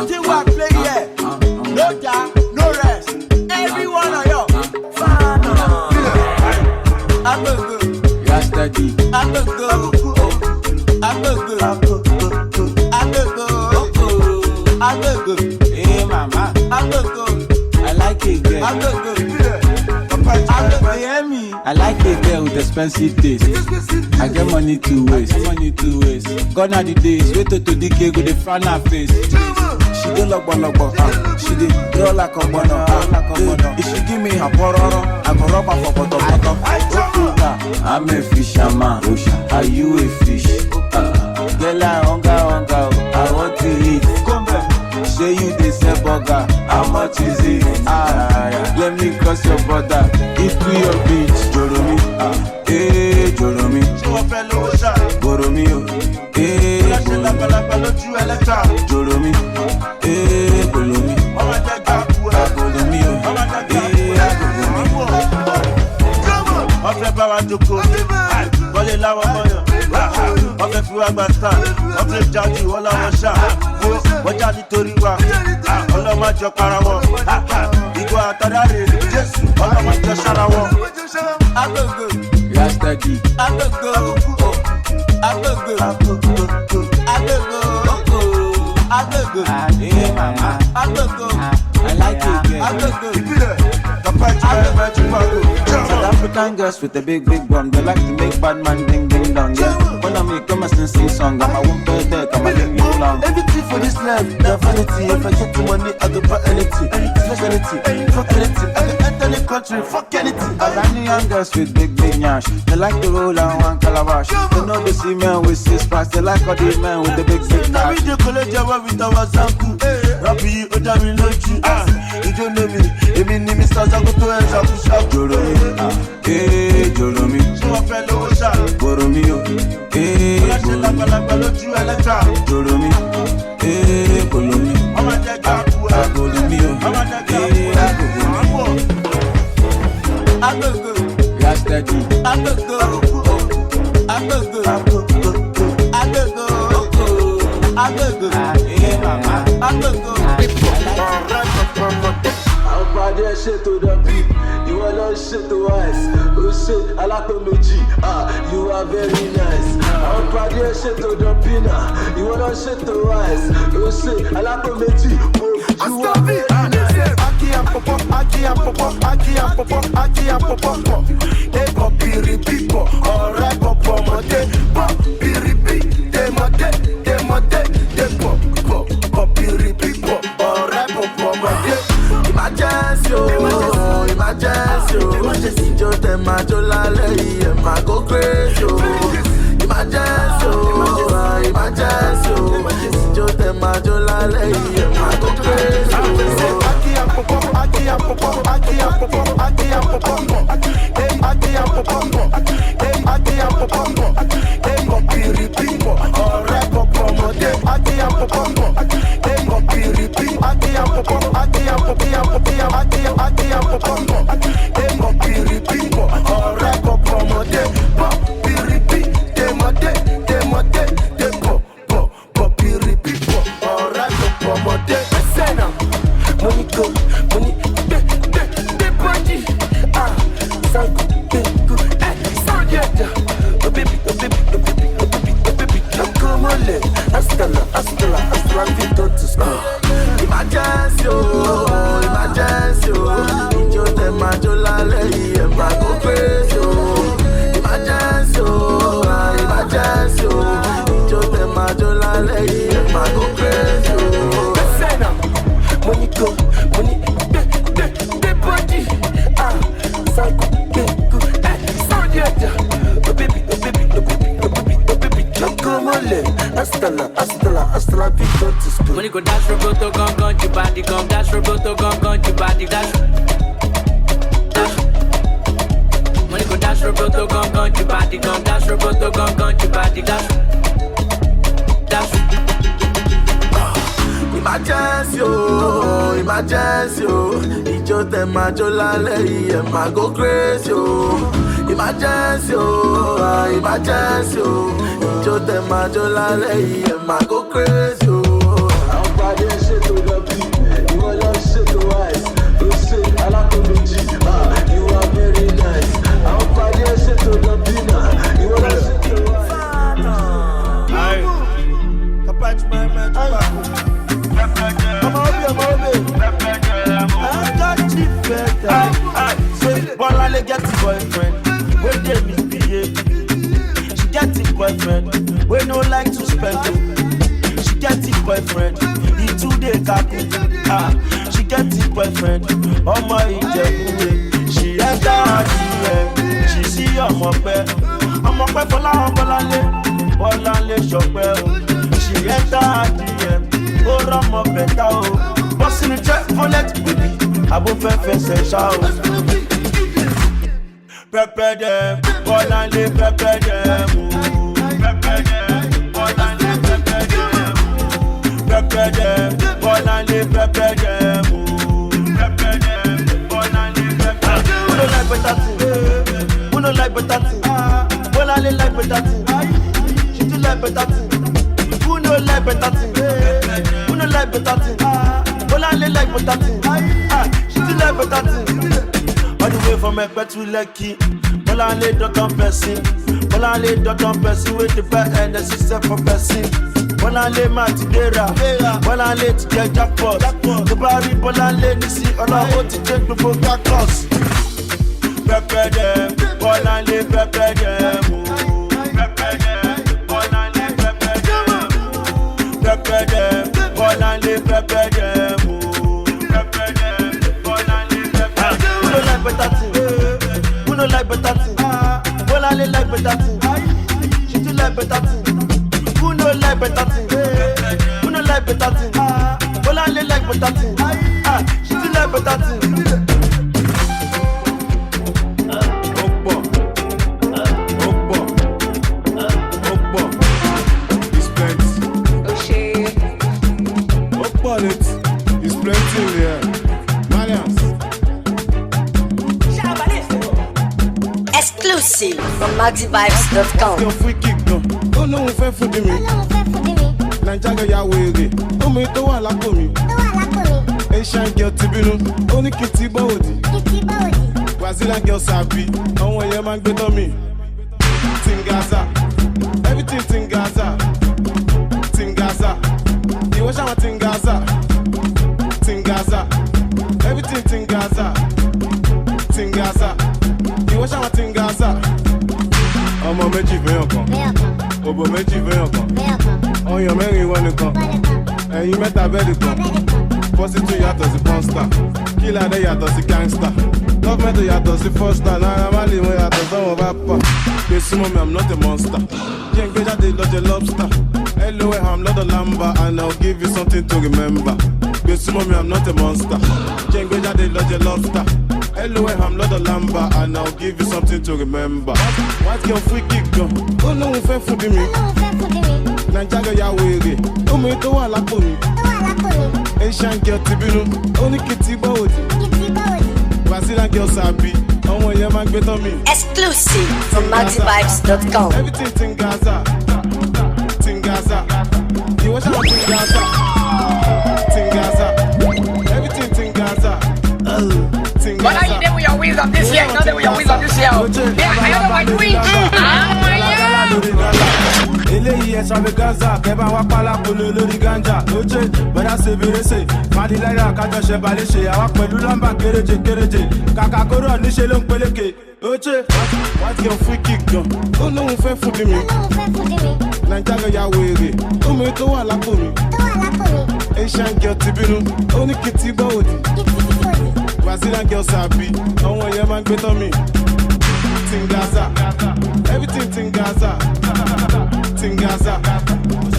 Still work, play here. No job, no rest. Everyone on yo. I'm good. Yes, daddy. I'm good. I'm good. I'm good. Hey, mama. I'm good. I like it, girl. I'm good. I like a girl with expensive taste. I get money to waste. Gone are the days. Wait till the cake with the front her face. She do lock. She did draw like a bono. If she give me her pororo, I go rub her for bottom. I'm a fisherman. Are you a fish? Girl, I hunger. I want to eat. Say you dey sell burger. How much is it? Let me cross your border. Eat to your beach, Joromi. Joromi. Boromi. Joromi. Bolomi. Ọ̀fẹ́ bá wa jókòó, bọ́lé láwọn mọ́yàn. Ọ̀fẹ́ fi wá gba star, ọ̀fẹ́ jáde wọ́n láwọn ṣá. Wọ́n já nítorí wa, ọlọ́mọ jọ para wọn. Ìgò àtàdá rè Jésù, ọlọ́mọ jọ sára wọn. Agogo, yastadi. Agogo, agogo, agogo, mama. Agogo, I like it, girl. Agogo. South African girls with a big bum, they like to make bad man ding dong. Yeah, when I make come and sing song, I'm a woman there, come and leave me alone. Everything for this life, the vanity. If I get the money, I go buy anything, speciality, fuck anything. I can enter the country, fuck anything. I like the young girls with big nyash. They like to roll on one calabash. They know they see men with 6 packs. They like all the men with the big cash. Now we do college with our zanku. Rabbi, Odami, Loju. You don't know me. Emi ni Mr. Zagoto and Zakusha. Joromi, Joromi. So I fell over shot. Boromi, Joromi, Bolomi. I'm a jack. Bolomi, Agogo, Yastadi. Agogo, Agogo, Agogo, mama. Agogo. I'll shit to the beat. You are not shit to us. Oh shit, I like to meet you. You are very nice. I'll probably shit to the pina. You are not shit to us. Oh shit, I like to meet you. You are very nice. Aki and popo. They popiri people. Alright, popo mote. Popiri people. They popiri people. Alright, popo mote. Emergency, jo te majo la lei, ma go crazy. Emergency, jo te majo la lei, ma go crazy. Aki and popo. Popiri people, alright, popo mode. Aki and popo. Popiri people, aki and popo. Popiri people, alright, popo mode. Popiri people, alright, popo mode. Sena, Monico, body, Sanko, Sargetta, baby, Chocomole, Astella, Vito to school. Emergency, Ijo te majo la lei, ma go crazy. Emergency, Ijo te majo la lei, ma go crazy. Sena, Monico, body, Sanko, Sargetta, baby, Chocomole, Astella, Vito to school. Money go dash roboto gon you body gon dash roboto gon you body dash. Money go dash roboto gon you body gon dash roboto gon you body dash. Emergency, Ijo te majo la lei, ma go crazy. Emergency, oh, emergency, oh. Ìjọ tẹ̀ máa jó lálẹ́ yìí, ẹ̀ máa go crazy, oh. Àwọn pàdé ṣètò lọ́bí, ìwọ lọ ṣètò wise. Ó ṣe alákòóbèjì, you are very nice. Àwọn pàdé ṣètò lọ́bí náà, ìwọ lọ ṣètò wise. Kapachi máa ń mẹ́tò báko. Ọmọ obi. I got you better. Say, Bolale get a boyfriend, when they misbehave. She get a boyfriend, we no like to spend it. She get a boyfriend, he 2 day kaku. She get a boyfriend, ọmọ Ìjẹ̀bú. She enter her DM, she see ọmọ pẹ́ fọlá Bọ́láńlé ṣọpẹ́ o. She enter her DM, ó rọ́mọ bẹ̀tà o. Bọ́sì ní jẹ́ fọ́lẹ́t bèbí, àbúfẹ́fẹ́ ṣẹ̀ ṣá o. Pepper them, Bọ́láńlé pepper them o. Pepper them, Bọ́láńlé pepper them o. Pepper them, Bọ́láńlé pepper them o. Pepper them, Bọ́láńlé pepper them o. Who no like better thing? Who no like better thing? Bọ́láńlé like better thing. She do like better thing. Who no like better thing? Who no like better thing? Bọ́láńlé like better thing. She do like better thing. All the way from Ekpe to Lekki, Bọ́láńlé dọ́kan person. Bọ́láńlé dọ́kan person with the best and the system for person. Bọ́láńlé máa ti dẹ́ra, Bọ́láńlé ti jẹ jackpot. Tó bá rí Bọ́láńlé ní sí ọlọ́wọ́ ti jẹ gbogbo cactus. Pepper them, Bọ́láńlé pepper them o. Pepper them, Bọ́láńlé pepper them o. Pepper them, Bọ́láńlé pepper them o. Pepper them, Bọ́láńlé pepper them o. Who no like better thing? Who no like better thing? Bọ́láńlé like better thing. She do like better thing. Who no like better thing? Who no like better thing? Bọ́láńlé like better thing. She do like better thing. It's plenty here. Malians. Exclusive from MaxiVibes.com. Your free kick no. Oh no, fẹ́ fún mi. Naija girl ya wèrè. Omi tó wà lápò mi. Asian girl ti bínú. Ó ní kí n ti gbọ́ òdì. Brazilian girl sabi. Àwọn èèyàn máa ń gbé tán mi. Tingaza. Everything Tingaza. Tingaza. Ìwọ ṣáwọn Tingaza. Tingaza. Everything Tingaza. Tingaza. Ìwọ ṣáwọn Tingaza. Ọmọ méjì fẹ́yàn kan. Òbò méjì fẹ́yàn kan. Ọyàn mẹ́rin ìwọ nìkan. Ẹ̀yin mẹ́ta bẹ́ẹ̀dì kan. Pọ́sítù yàtọ̀ sí pọ́nstà. Kílàdé yàtọ̀ sí gángstà. Gọ́fẹ̀mẹ̀tì yàtọ̀ sí fọ́stà. Náírà má lè wọ́n yàtọ̀ sọ́wọ́n bá pọ̀. Gbé súnmọ́ mi, I'm not a monster. Jẹ́ ń gbé jáde lọ́jọ́ lobster. Hello, I'm not a lamba and I'll give you something to remember. Gbé súnmọ́ mi, I'm not a monster. Jẹ́ ń gbé jáde lọ́jọ́ lobster. Hello, I'm not a lamba and I'll give you something to remember. White girl free kick gan. Ó lóun fẹ́ fún bí mi. Naija girl ya wèrè. Omi tó wà lápò mi. Asian girl ti bínú. Ó ní kí n ti gbọ́ òdì. Brazilian girl sabi. Àwọn èèyàn máa ń gbé tán mi. Exclusive from MaxiVibes.com. Everything Tingaza. Tingaza. Ìwọ ṣáà Tingaza. Tingaza. Everything Tingaza. But are you there with your wisdom this year? You know that with your wisdom this year. Yeah, I don't know what doing. Eléyìí extravaganza, kẹ́bà wá pálápolo lórí ganja. Oche, bọ́dá ṣe bèrèsè, Fadilára kájọ ṣe balẹ̀ ṣe. Àwa pẹ̀lú lámbà kéréje. Kàkà kóró níṣe ló ń peléke. Oche, white girl free kick gan. Ó lóun fẹ́ fún bí mi. Naija girl ya wèrè. Omi tó wà lápò mi. Asian girl ti bínú. Ó ní kí n ti gbọ́ òdì. Brazilian girl sabi. Àwọn èèyàn máa ń gbé tán mi. Tingaza. Everything Tingaza. Tingaza.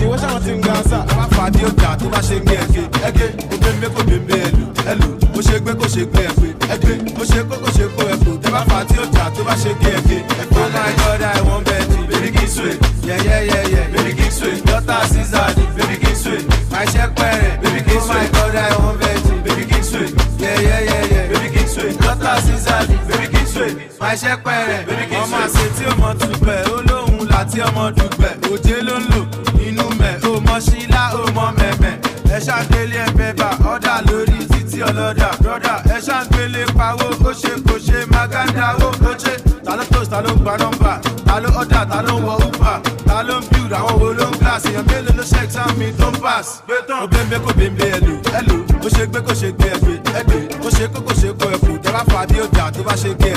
Ìwọ ṣáwọn Tingaza. Bá fàdí ọjà tó bá ṣe gbé ẹgbẹ́. Ó bẹ́ẹ̀ kó bẹ́ẹ̀ ẹlù. Ó ṣe gbé kó ṣe gbé ẹgbẹ́. Ó ṣe kó kó ṣe kó ẹ̀kọ́. Tẹ́ bá fàdí ọjà tó bá ṣe gbé ẹgbẹ́. Oh my God, I want Betty. Baby kí sweet. Yeah. Baby kí sweet. Daughter Caesar. Baby kí sweet. My check pẹ̀rẹ̀. Baby kí sweet. Oh my God, I want Betty. Baby kí sweet. Yeah. Baby kí sweet. Daughter Caesar. Baby kí sweet. My check pẹ̀rẹ̀. Baby kí sweet. ọmọ dùgbẹ̀ òjé ló ń lò inú mẹ́ ó mọ sílá ó mọ mẹ́mẹ́ ẹ ṣàgbélé ẹgbẹ́ bá ọ̀dà lórí títí ọlọ́dà brọ́dà ẹ ṣàgbélé pawó ó ṣe kò ṣe maganda ó ṣe ta ló toast ta ló gba nọ́mbà ta ló ọ̀dà ta ló wọ uber ta ló ń build àwọn wo ló ń glass èèyàn mélòó ló ṣe exam mi tó ń pass gbé tán ó bẹ́ẹ̀ kó bẹ́ẹ̀ ẹlò ó ṣe gbé kó ṣe gbé ẹgbẹ́ ó ṣe kó ṣe kó ẹ̀kú tẹ́ bá fà á bí ó dà tó bá ṣe gbé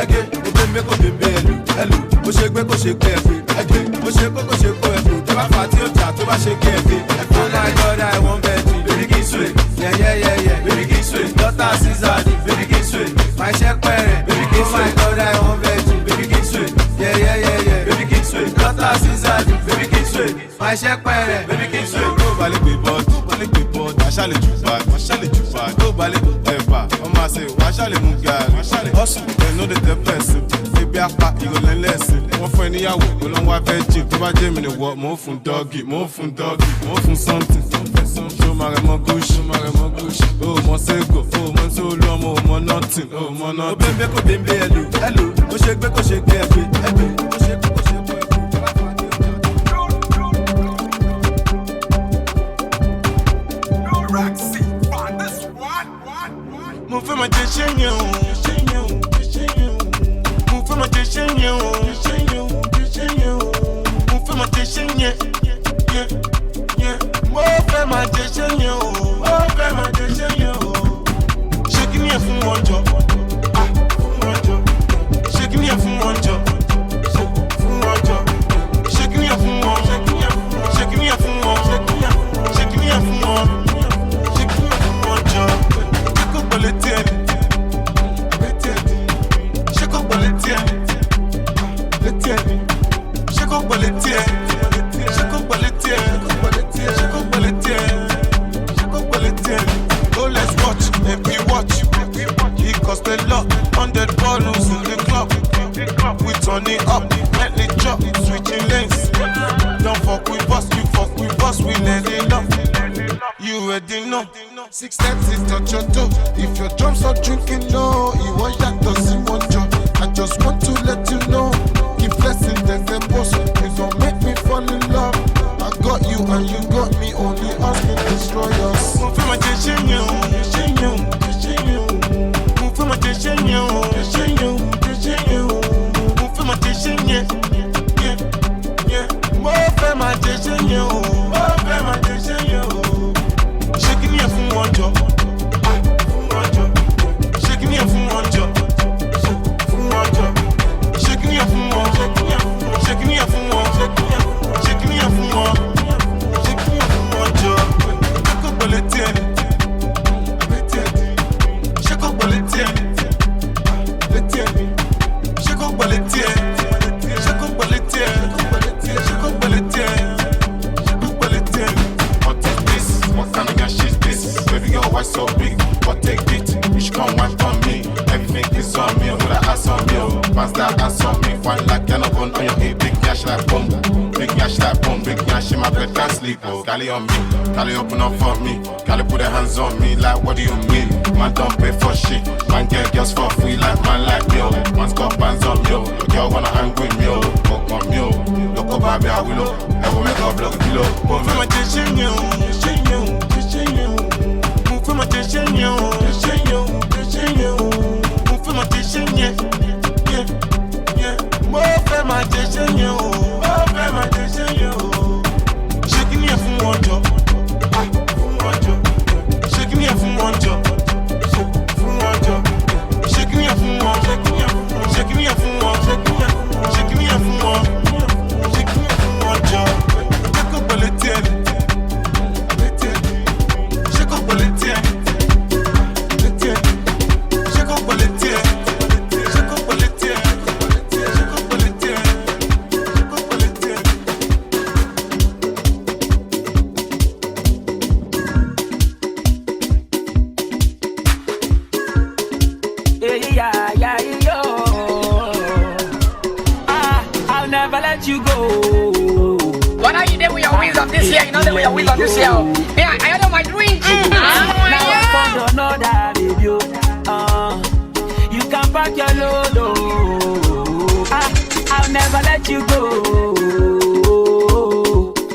ẹgbẹ́ ó bẹ́ẹ̀ kó bẹ́ẹ̀ ẹlò ó ṣe gbé kó ṣe gbé ẹgbẹ́ ó ṣe kó ṣe kó ẹ̀kú tẹ́ bá fà á tí ó dà tó bá ṣe gbé ẹgbẹ́ oh my god I want betting baby kí sweet yeah baby kí sweet daughter Caesar baby kí sweet my check pẹ̀rẹ̀ baby kí sweet oh my god I want betting baby kí sweet yeah baby kí sweet daughter Caesar baby kí sweet my check pẹ̀rẹ̀ baby kí sweet. tó balẹ̀ gbé bọ́ọ̀dù wàṣàlẹ̀ jù bá tó balẹ̀ ẹ̀fà ọmọ àṣẹ wàṣàlẹ̀ mú gàrí ọ̀sùn ẹ̀nú lè tẹ́ pẹ̀sì ebi apá ìrọ̀lẹ́ lẹ́sìn wọ́n fún ẹ níyàwó olóńgbò afẹ́jì tó bá jẹ́ mi ni wọ́ mò ń fún dọ́gì mò ń fún something ṣó máa rẹ̀ mọ́ gúúsù ó mọ sẹ́gò ó mọ tí ó lọ́ mọ́ ó mọ nothing ó mọ nothing. ó bẹ́ẹ̀ kó bẹ́ẹ̀ ẹlò ó ṣe gbé kó ṣe gbé ẹgbẹ́ ó ṣe gbé kó ṣe gbé ẹgbẹ́. Mo fẹ́ máa jẹ ṣẹ́yìn o. Mo fẹ́ máa jẹ ṣẹ́yìn o. Mo fẹ́ máa jẹ ṣẹ́yìn. Mo fẹ́ máa jẹ ṣẹ́yìn o. Ṣé kí ni ẹ fún wọn jọ? Ṣé kí ni ẹ fún wọn jọ? Ṣé kí ni ẹ fún wọn? Ṣé kí ni ẹ fún wọn? Ṣé kí ni ẹ fún wọn? Ṣé kí ni ẹ fún wọn jọ? Oh, let's watch, and we watch. He cost a lot, 100 bottles in the club. We turn it up, let it drop, switching lanes. Don't fuck with us, you fuck with us, we let it up. You already know. 630 touch your toe. If your drums are drinking, no, you want that doesn't want you. I just want to let you know. Keep blessing, there's a boss. You don't make me fall in love. I got you and you got me. Only us can destroy us. Move for my decision. Move for my decision. Move for my decision. Yeah. Move for my decision. Shaking me from one job. Shaking me from one job. Shaking me from one. Shaking me from one. Shaking me from one. Shaking me from one job. Shake up bulletin. Shake up bulletin. Shake up bulletin. Shake up bulletin. Shake up bulletin. What kind of gas shit this? Baby girl, why so big? What take it? You should come wine for me. Everything is on me, with that ass on me. Pass that ass on me. One like you're not on your head. Big cash like boom. Big cash like boom. Big cash in my bed, can't sleep. Oh, Cali on me. Cali open up for me. Cali put their hands on me. Like, what do you mean? Man don't pay for shit. Man get girls for free like man like me. Man's got bands on me. Your girl wanna hang with me. Fuck on me. Look up, baby, I will. I will make a block kilo. Move for my decision. Move for my decision. Move for my decision. Yeah. Move for my decision. Shaking me from one job. Shaking me from one job. Shaking me from one. Shaking me from one. Shaking me from one. Shaking me from one job. Take up bulletin. Shake up bulletin. Shake up bulletin. Shake up bulletin. Shake up bulletin. Shake up bulletin. Yeah, yo. I'll never let you go. What are you doing with your wisdom this year? You know that we are wisdom this year. Yeah, I know my drink. Now I found another baby. You can pack your load. I'll I'll never let you go,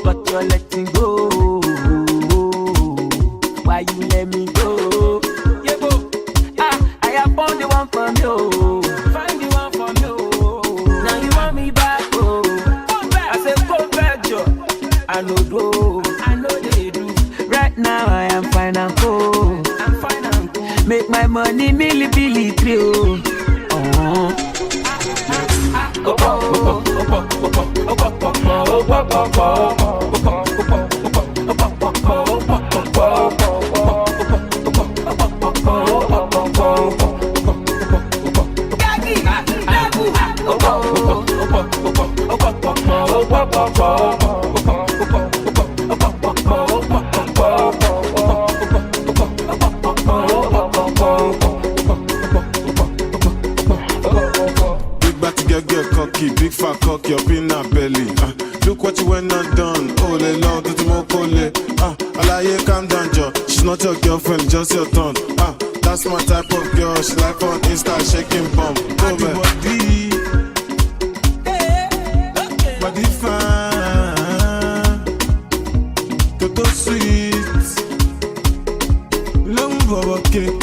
but you're letting go. Why you let me go? Yeah, bo. I have found the one from you. Find the one from you. Now you want me back, oh. I say go back, Joe. I know they do. Right now I am fine and cool. I'm fine and cool. Make my money milli through. Big fat cock, your peanut belly. Look what you went and done. Oh, they love to mo kole. Alaye, calm down, Joe. She's not your girlfriend, just your turn. That's my type of girl. She like on Insta shaking bum. Go back. Body fine, toto sweet, long bubble cake.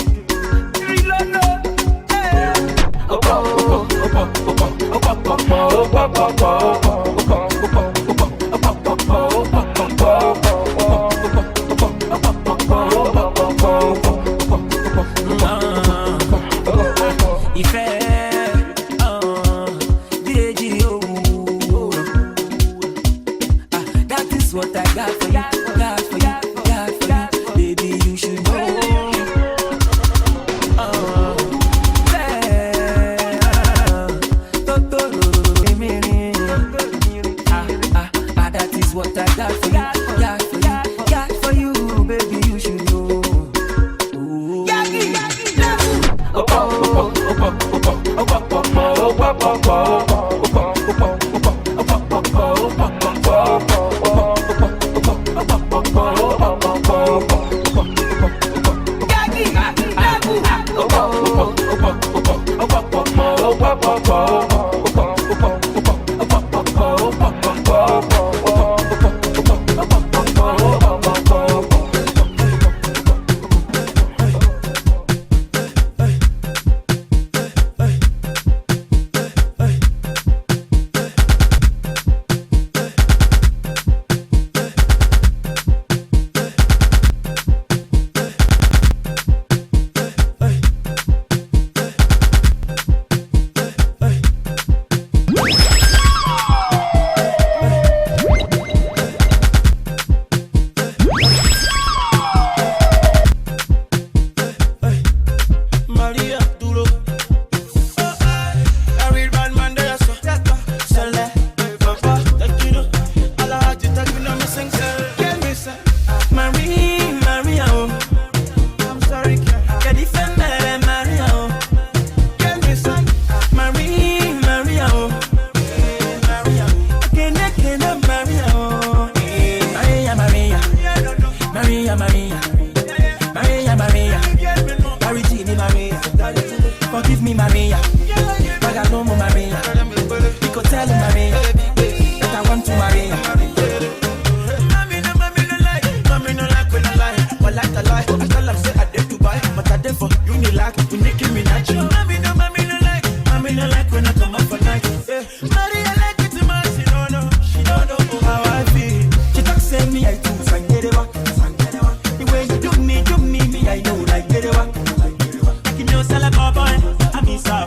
What I got for you, got for you, got for you, baby, you should know. That is what I got for you, got for you, got for you, baby, you should know. Forgive me, Maria. I got no more Maria. You could tell Maria that I want to Maria. Mommy no like when I lie. But like I lie, I tell them say I did to buy. But I did for you, you like to Nicki Minaj. Mommy no like when I come up for night. Maria like it too much, she don't know how I feel. She talk say me I too fine, get it back. The way you do me, I know like get it back. You know, sell a boy, I'm inside.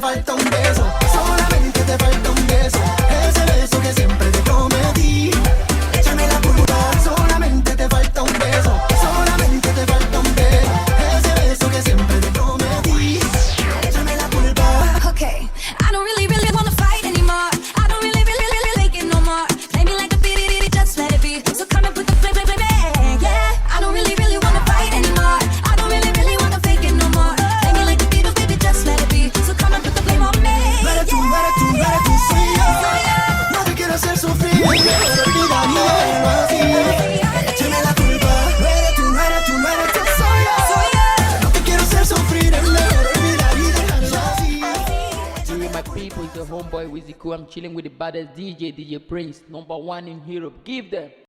falta un beso, solamente te falta un beso, ese beso que siempre te prometí. Échame la culpa, solamente te falta un beso, solamente te falta un beso, ese beso que siempre te prometí. Échame la culpa. Okay, I don't really wanna fight anymore. I don't really like it no more. Play me like a bitty, just let it be. So come and put the play. Yeah, I don't really wanna fight anymore. I don't really wanna fake it no more. Play me like a Beatles, baby, just let it be. So come and put the blame on me. Eres tú, soy yo. No te quiero hacer sufrir, pero olvida mi alma así. Échame la culpa. Eres tú, soy yo. No te quiero hacer sufrir, pero olvida mi alma así. My people, it's your homeboy Wizzy Cool. I'm chilling with the baddest DJ Prince, #1 in Europe. Give them.